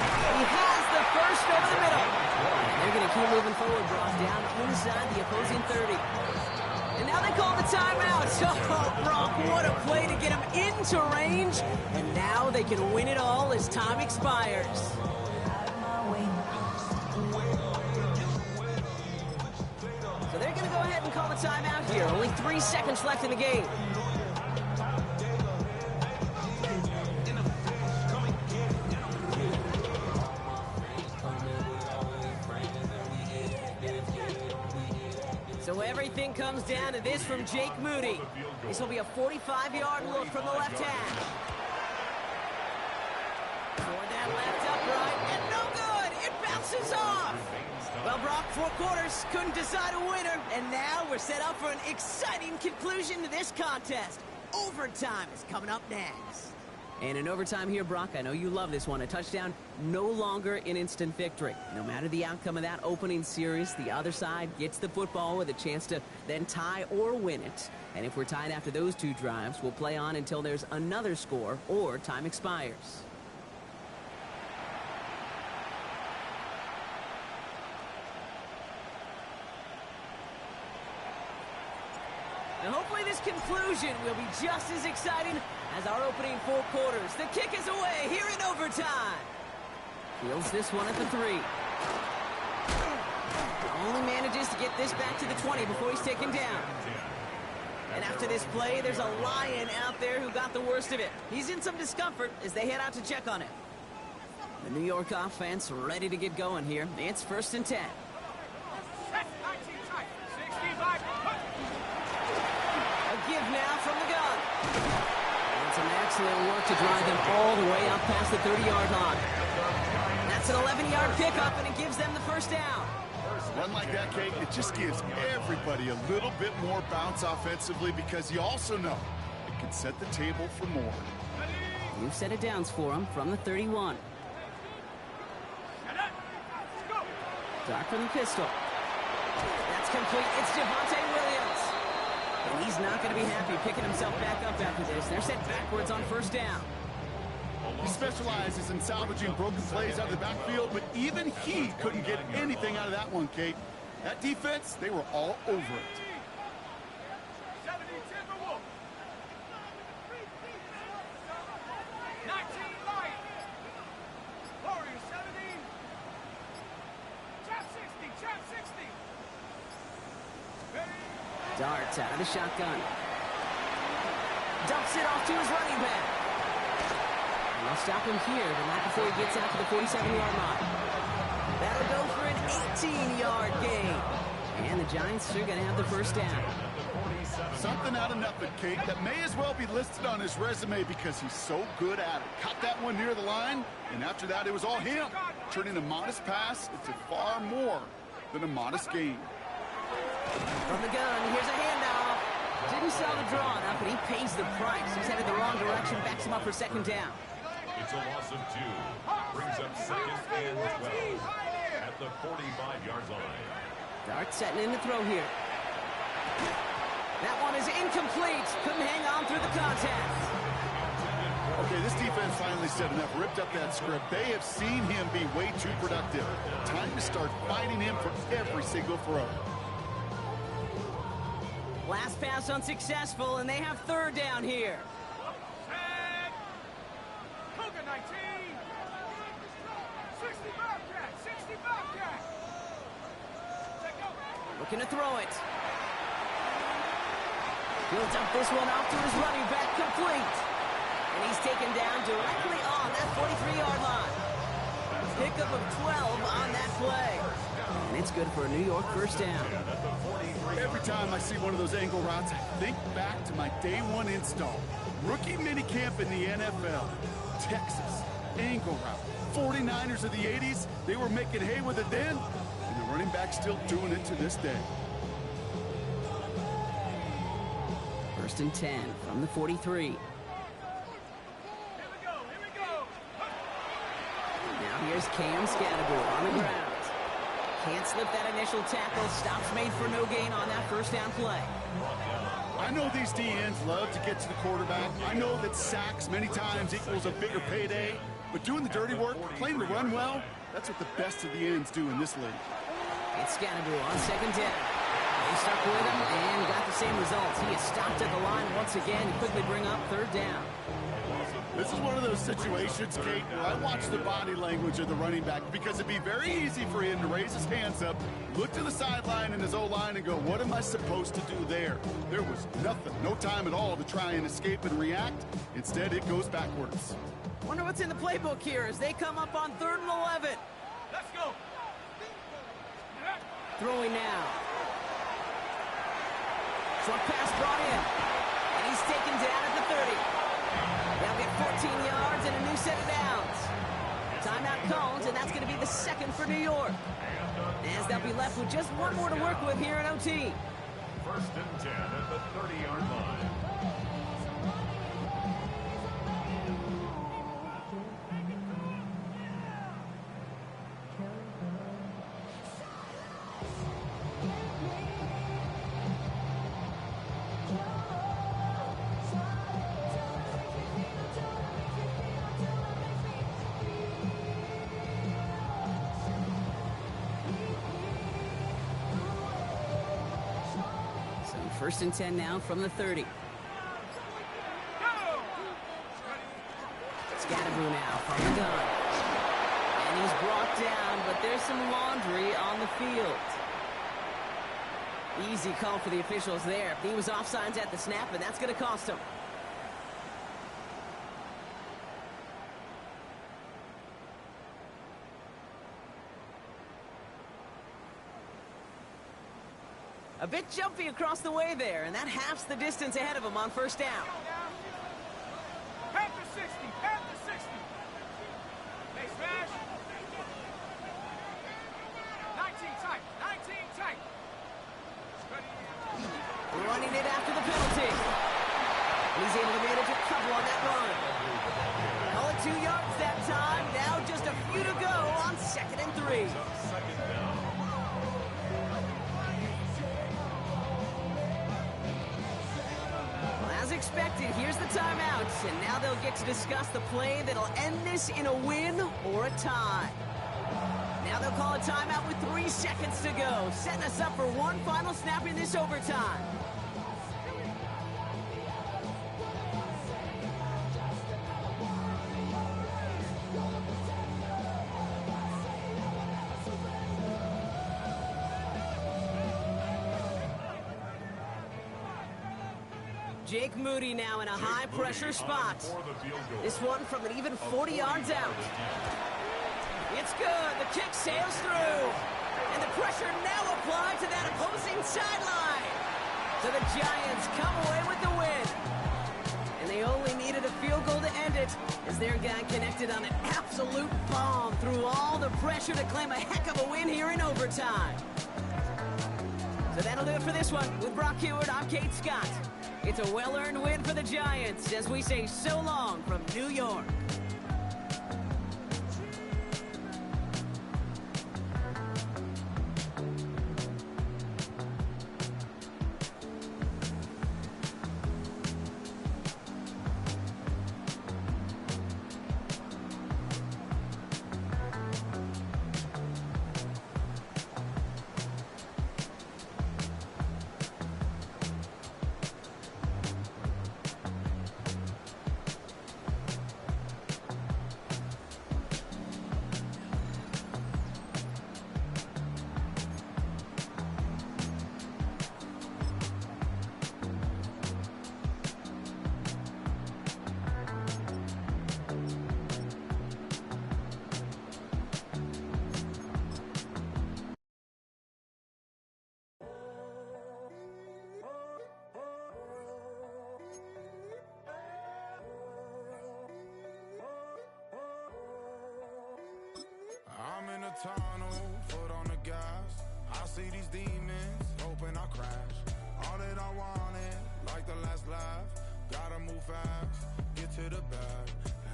He has the first over the middle. They're going to keep moving forward, Brock, down inside the opposing 30. And now they call the timeout. Oh, Brock, what a play to get him into range. And now they can win it all as time expires. So they're going to go ahead and call the timeout here. Only 3 seconds left in the game. So everything comes down to this from Jake Moody. This will be a 45-yard look from the left hash. Toward that left upright, and no good! It bounces off! Well, Brock, 4 quarters, couldn't decide a winner, and now we're set up for an exciting conclusion to this contest. Overtime is coming up next. And in overtime here, Brock, I know you love this one. A touchdown, no longer an instant victory. No matter the outcome of that opening series, the other side gets the football with a chance to then tie or win it. And if we're tied after those 2 drives, we'll play on until there's another score or time expires. Now, hopefully this conclusion will be just as exciting as our opening 4 quarters. The kick is away here in overtime. Fields this one at the 3. Only manages to get this back to the 20 before he's taken down. And after this play, there's a Lion out there who got the worst of it. He's in some discomfort as they head out to check on him. The New York offense ready to get going here. It's 1st and 10. Give now from the gun. And some excellent work to drive them all the way up past the 30-yard line. That's an 11-yard pickup, and it gives them the first down. Run like that, Kate, it just gives everybody a little bit more bounce offensively because you also know it can set the table for more. You've set it downs for them from the 31. Dark from the pistol. That's complete. It's Javonte Williams. And he's not going to be happy picking himself back up after this. They're set backwards on 1st down. He specializes in salvaging broken plays out of the backfield, but even he couldn't get anything out of that one, Kate. That defense, they were all over it. Darts out of the shotgun. Dumps it off to his running back. And they'll stop him here, but not before he gets out to the 47-yard line. That'll go for an 18-yard gain. And the Giants are going to have the first down. Something out of nothing, Kate, that may as well be listed on his resume because he's so good at it. Caught that one near the line, and after that, it was all him. Turning a modest pass into far more than a modest gain. From the gun, here's a handoff. Didn't sell the draw enough, but he pays the price. He's headed the wrong direction, backs him up for 2nd down. It's a loss of 2. Brings up 2nd and 12 at the 45-yard line. Dart setting in to throw here. That one is incomplete. Couldn't hang on through the contact. Okay, this defense finally said enough. Ripped up that script. They have seen him be way too productive. Time to start fighting him for every single throw. Last pass unsuccessful, and they have 3rd down here. Looking to throw it. He'll dump this one off to his running back, complete. And he's taken down directly on that 43-yard line. pickup of 12 on that play. And it's good for a New York first down. Every time I see one of those angle routes, I think back to my day one install. Rookie minicamp in the NFL. Texas, angle route. 49ers of the 80s, they were making hay with it then, and the running back's still doing it to this day. First and 10 from the 43. Now here's Cam Scatterbull on the ground. Can't slip that initial tackle. Stops made for no gain on that first down play. I know these DNs love to get to the quarterback. I know that sacks many times equals a bigger payday. But doing the dirty work, playing to run well, that's what the best of the ends do in this league. It's Scatterbull on second down. They stuck with him and got the same results. He is stopped at the line once again to quickly bring up third down. This is one of those situations, Kate, where I watch the body language of the running back because it'd be very easy for him to raise his hands up, look to the sideline in his O-line and go, what am I supposed to do there? There was nothing, no time at all to try and escape and react. Instead, it goes backwards. Wonder what's in the playbook here as they come up on 3rd and 11. Let's go. Throwing now. Short pass brought in. And he's taken down at the 30. They'll get 14 yards and a new set of downs. Timeout called, and that's going to be the second for New York. As they'll be left with just one more to work with here in OT. First and 10 at the 30-yard line. First and 10 now from the 30. Scatterbull now from the gun. And he's brought down, but there's some laundry on the field. Easy call for the officials there. He was offsides at the snap, and that's going to cost him. A bit jumpy across the way there, and that halves the distance ahead of him on first down. Panther 60, Panther 60. They smash. 19 tight, 19 tight. Running it after the penalty. And he's able to manage a couple on that run. Call it 2 yards that time. Now just a few to go on 2nd and 3. Second down. As expected, here's the timeout, and now they'll get to discuss the play that'll end this in a win or a tie. Now they'll call a timeout with 3 seconds to go, setting us up for one final snap in this overtime. Jake Moody now in a high-pressure spot. This one from an even 40 yards out. It's good. The kick sails through. And the pressure now applied to that opposing sideline. So the Giants come away with the win. And they only needed a field goal to end it as their guy connected on an absolute bomb through all the pressure to claim a heck of a win here in overtime. So that'll do it for this one. With Brock Heward, I'm Kate Scott. It's a well-earned win for the Giants as we say so long from New York. tunnel, foot on the gas. I see these demons, hoping I crash. All that I wanted, like the last laugh. Gotta move fast, get to the bag.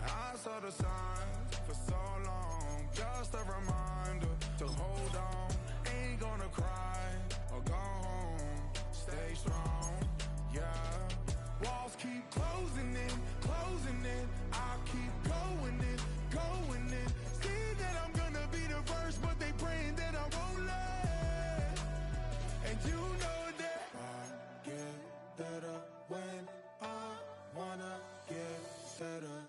I saw the signs for so long, just a reminder to hold on. Ain't gonna cry or go home, stay strong, yeah. Walls keep closing in, I keep going in, going in. See that I'm gonna be the first, but they praying that I won't let. And you know that I get better when I wanna get better.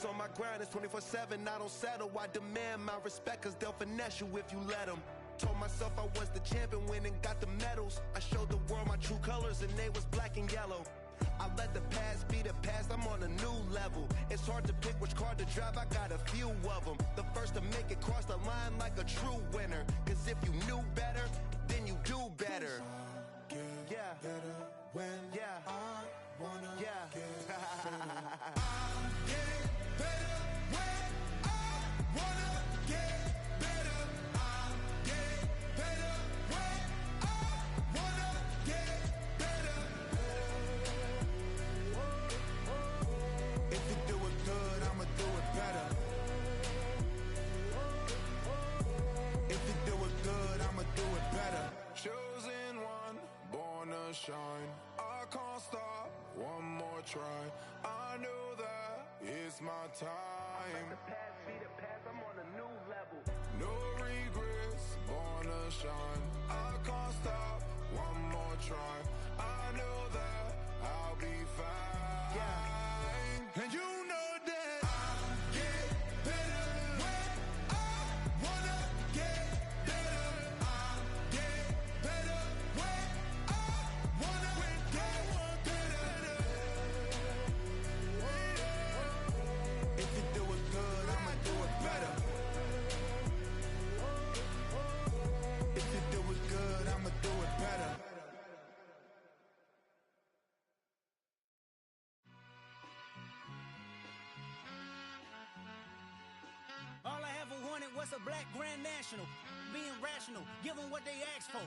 On my grind, it's 24/7, I don't settle. I demand my respect, cause they'll finesse you if you let them. Told myself I was the champion, went and got the medals. I showed the world my true colors and they was black and yellow. I let the past be the past, I'm on a new level. It's hard to pick which car to drive, I got a few of them. The first to make it cross the line like a true winner. Cause if you knew better, then you do better. Yeah. Better when I wanna get better. Chosen one, born to shine. I can't stop, one more try. I know that it's my time. The past be the past, I'm on a new level. No regrets, born to shine. I can't stop, one more try. I know that I'll be fine. Yeah. And you know that I'll get better when I wanna get better. I'll get better when I wanna get better. If you do it good, I'ma do it better. If you do it good, I'ma do it better. All I ever wanted was a black Grand National. Being rational, give them what they asked for.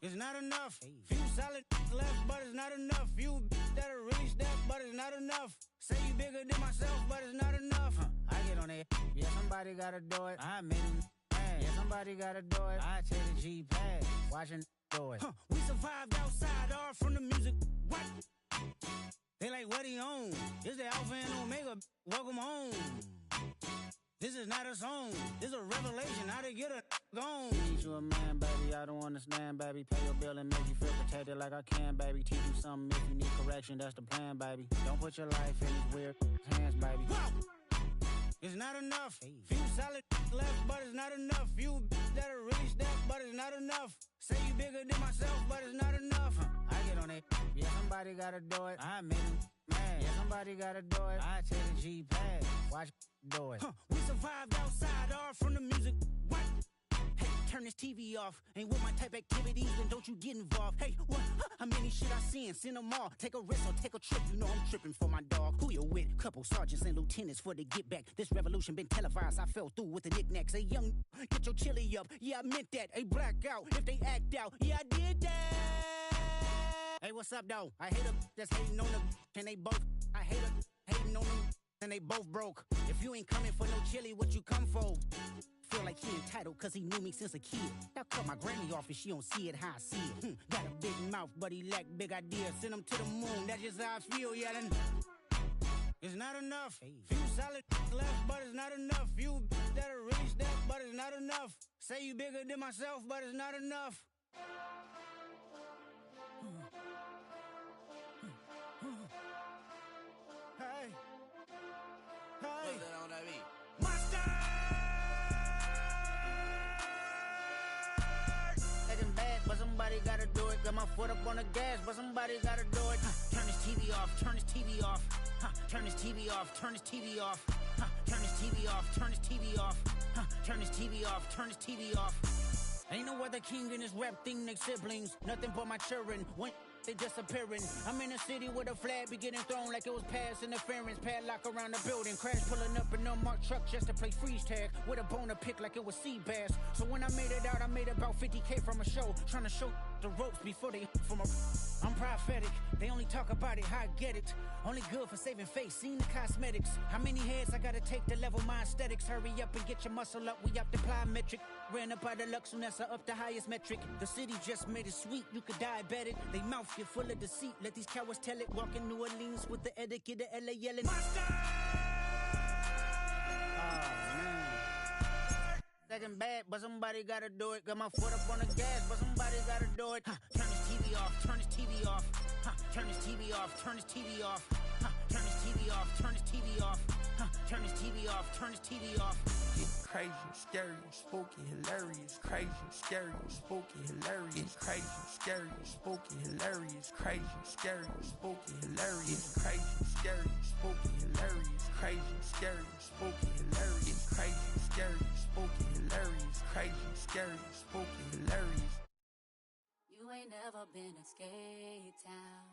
It's not enough. Few solid left, but it's not enough. Few that'll really step, but it's not enough. Say you bigger than myself, but it's not enough. I get on it. Yeah, somebody gotta do it. I made him mad. Yeah, somebody gotta do it. I take the G-pad, watching do it. We survived outside, all from the music. What? They like, what he on? This the Alpha and Omega. Welcome home. This is not a song. This is a revelation. How to get a gone. Teach you a man, baby. I don't understand, baby. Pay your bill and make you feel protected like I can, baby. Teach you something if you need correction. That's the plan, baby. Don't put your life in these weird hands, baby. Whoa! It's not enough. Few solid left, but it's not enough. Few that'll really step, but it's not enough. Say you bigger than myself, but it's not enough. I get on it. Yeah, somebody gotta do it. I made him mad. Yeah, somebody gotta do it. I take the G-pad, watch do it. We survived outside, all from the music. What? Hey, turn this TV off. Ain't with my type activities, then don't you get involved. Hey, what? How many shit I seen? Send them all. Take a risk or take a trip. You know I'm tripping for my dog. Who you with? Couple sergeants and lieutenants for the get back. This revolution been televised. I fell through with the knickknacks. Hey, young, get your chili up. Yeah, I meant that. Hey, black out. If they act out, yeah, I did that. Hey, what's up, though? I hate them that's hating on them, and they both. I hate them hating on them, and they both broke. If you ain't coming for no chili, what you come for? Feel like he entitled cause he knew me since a kid. Now cut my granny off if she don't see it how I see it. Got a big mouth, but he lack big ideas. Send him to the moon, that's just how I feel, yeah. Then it's not enough. Few solid left, but it's not enough. Few that'll really step, but it's not enough. Say you bigger than myself, but it's not enough. Hey. Hey. Monster! somebody gotta do it. Got my foot up on the gas, but somebody gotta do it. Turn this TV off, turn this TV off. Turn this TV off, turn this TV off. Turn this TV off, turn this TV off. Turn this TV off, turn this TV off. Ain't no other king in this rap thing, they siblings. Nothing but my children. When they disappearing. I'm in a city with a flag be getting thrown like it was pass interference. Padlock around the building. Crash pulling up an unmarked truck just to play freeze tag. With a bone to pick like it was sea bass. So when I made it out, I made about 50K from a show. Trying to show the ropes before they from a... I'm prophetic. They only talk about it, how I get it. Only good for saving face, seen the cosmetics. How many heads I gotta take to level my aesthetics? Hurry up and get your muscle up, we up the plyometric. Ran up out of luck, soon as I up the highest metric. The city just made it sweet, you could diabetic. They mouth get full of deceit, let these cowards tell it. Walk in New Orleans with the etiquette of LA yelling. Monster! Second bad, but somebody gotta do it. Got my foot up on the gas, but somebody gotta do it. Turn this TV off, turn this TV off. Turn this TV off, turn this TV off. Turn this TV off, turn this TV off. Turn this TV off, turn this TV off. It's crazy, scary, spooky, hilarious. Crazy, scary, spooky, hilarious. Crazy, scary, spooky, hilarious. Crazy, scary, spooky, hilarious. Crazy, scary, spooky, hilarious. Crazy, scary, spooky, hilarious. Crazy, scary, spooky, hilarious. Crazy, scary, spooky, hilarious. You ain't never been to Skate Town.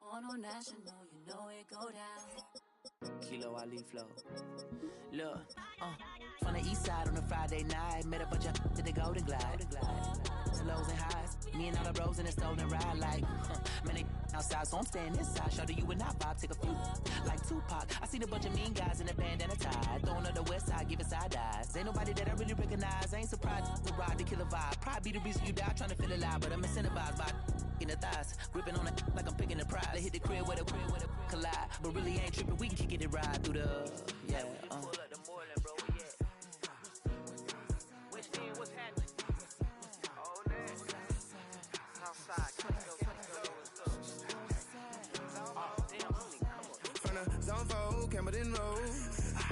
On a national, you know it go down. Kilo Ali flow. Look, from the east side on a Friday night, met a bunch of to the Golden Glide. The lows and highs, me and all the bros in the stolen ride like, man, they outside, so I'm staying inside. Show you and I vibe, take a few. Like Tupac, I seen a bunch of mean guys in a bandana tie. Throwing up the west side, giving side eyes. Ain't nobody that I really recognize. I ain't surprised to ride the killer vibe. Probably be the reason you die trying to feel alive, but I'm incentivized by in the thighs, gripping on it like I'm picking the prize. They hit the crib where the collide, but really ain't tripping. We can kick it ride through the yeah. Pull up the Moreland, bro. Yeah. Which team? What's happening? Oh, man. Southside, From the zone 4, Campbellton Road.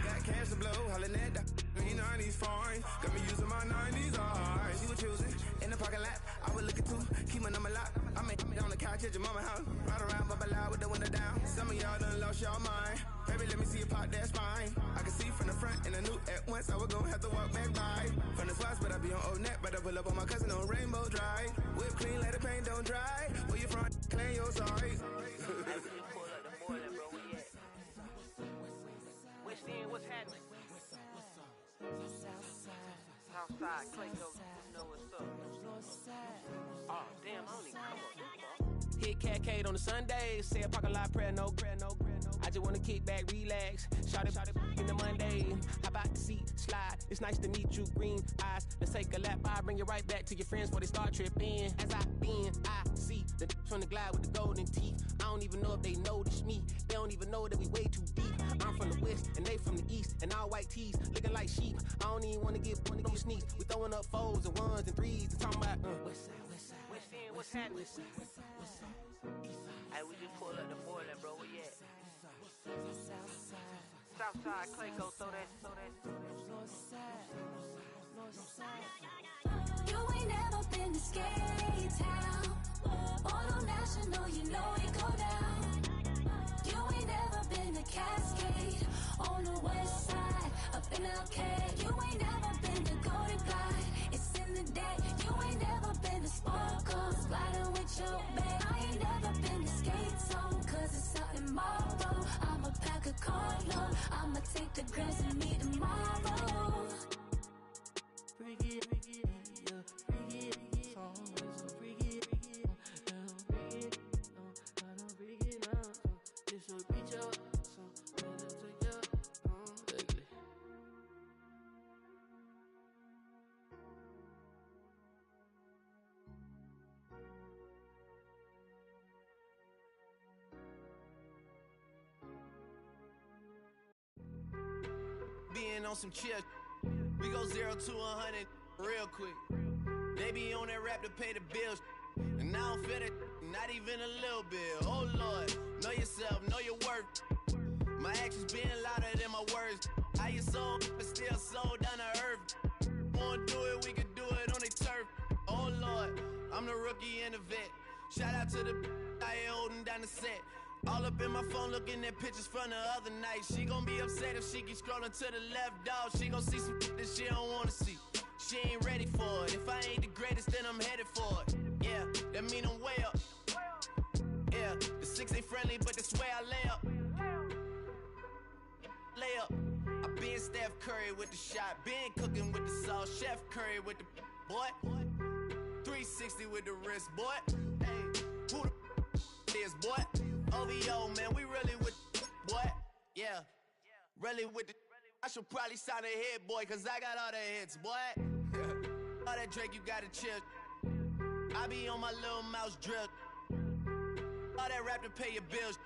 Got cash to blow, hollering at that. Green 90s foreign. Got me using my 90s eyes. She was choosing in the parking lot. I was looking too, keep my number locked. I make it on the couch at your mama house. Ride around, bubble loud with the window down. Some of y'all done lost y'all mind. Baby, let me see you pop that spine. I can see from the front and I knew at once I was gonna have to walk back by. From the spots, but I be on Old Net. But I pull up on my cousin on Rainbow Drive. Whip clean, let the paint don't dry. Where you from? Claim your size. Pull up the Moreland, bro. Where you at? Which team? What's happening? Southside, Clayco, you know what's up. Oh, damn, I don't even come up this far. Hit Cat Cade on the Sunday, say a parking lot prayer, no. I just wanna kick back, relax, shout it in the Monday. How about the seat, slide, it's nice to meet you, green eyes. Let's take a lap, I bring you right back to your friends before they start tripping. As I bend, I see the from the glide with the golden teeth. I don't even know if they notice me, they don't even know that we way too deep. I'm from the west, and they from the east, and all white tees, looking like sheep. I don't even wanna get one of them sneaks. We throwing up fours and ones and threes, and talking about, west side, what's happening? Hey, we just pull up the Moreland, bro, where you at? Southside, Clayco, throw that. You ain't never been to Skate Town. On a national, you know it go down. You ain't never been to Cascade. On the west side, up in Arcade. You ain't never been to Golden Glide. It's in the day. You ain't never been to Sparkles, gliding with your babe. I ain't never been to Skate Zone, cause it's out in Marlboro. I'ma pack a carload. I'ma take the grass and meet tomorrow. Bring it, yeah, bring it, song is so bring it, I don't bring it now, this will be your song, better to your, ugly. Being on some chill, we go 0 to 100 real quick. They be on that rap to pay the bills, and I don't feel it, not even a little bit. Oh Lord, know yourself, know your worth. My actions being louder than my words. How you sold, but still sold down to earth. Won't do I'm the rookie and the vet. Shout out to the I ain't holding down the set. All up in my phone looking at pictures from the other night. She gon' be upset if she keeps scrolling to the left, dog. She gon' see some that she don't wanna see. She ain't ready for it. If I ain't the greatest, then I'm headed for it. Yeah, that mean I'm way up. Yeah, the 6 ain't friendly, but that's where I lay up. Lay up. I been Steph Curry with the shot. Been cooking with the sauce. Chef Curry with the boy. 360 with the wrist, boy. Hey, who the is, boy? OVO, man, we really with boy. Yeah, really with the. I should probably sign a hit, boy, cause I got all the hits, boy. All that Drake, you gotta chill. I be on my little mouse drip. All that rap to pay your bills.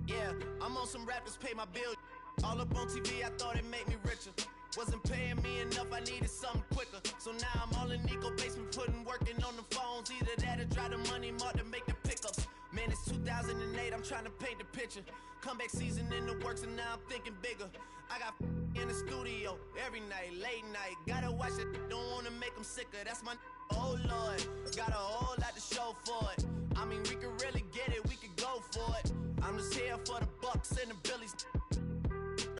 Yeah, I'm on some rappers pay my bills. All up on TV, I thought it made me richer. Wasn't paying me enough, I needed something quicker. So now I'm all in Nico basement, working on the phones. Either that or try the money mark to make the pickups. Man, it's 2008, I'm trying to paint the picture. Comeback season in the works and now I'm thinking bigger. I got in the studio every night, late night. Gotta watch it, don't wanna make them sicker. That's my oh Lord, got a whole lot to show for it. I mean, we could really get it, we could go for it. I'm just here for the bucks and the billies.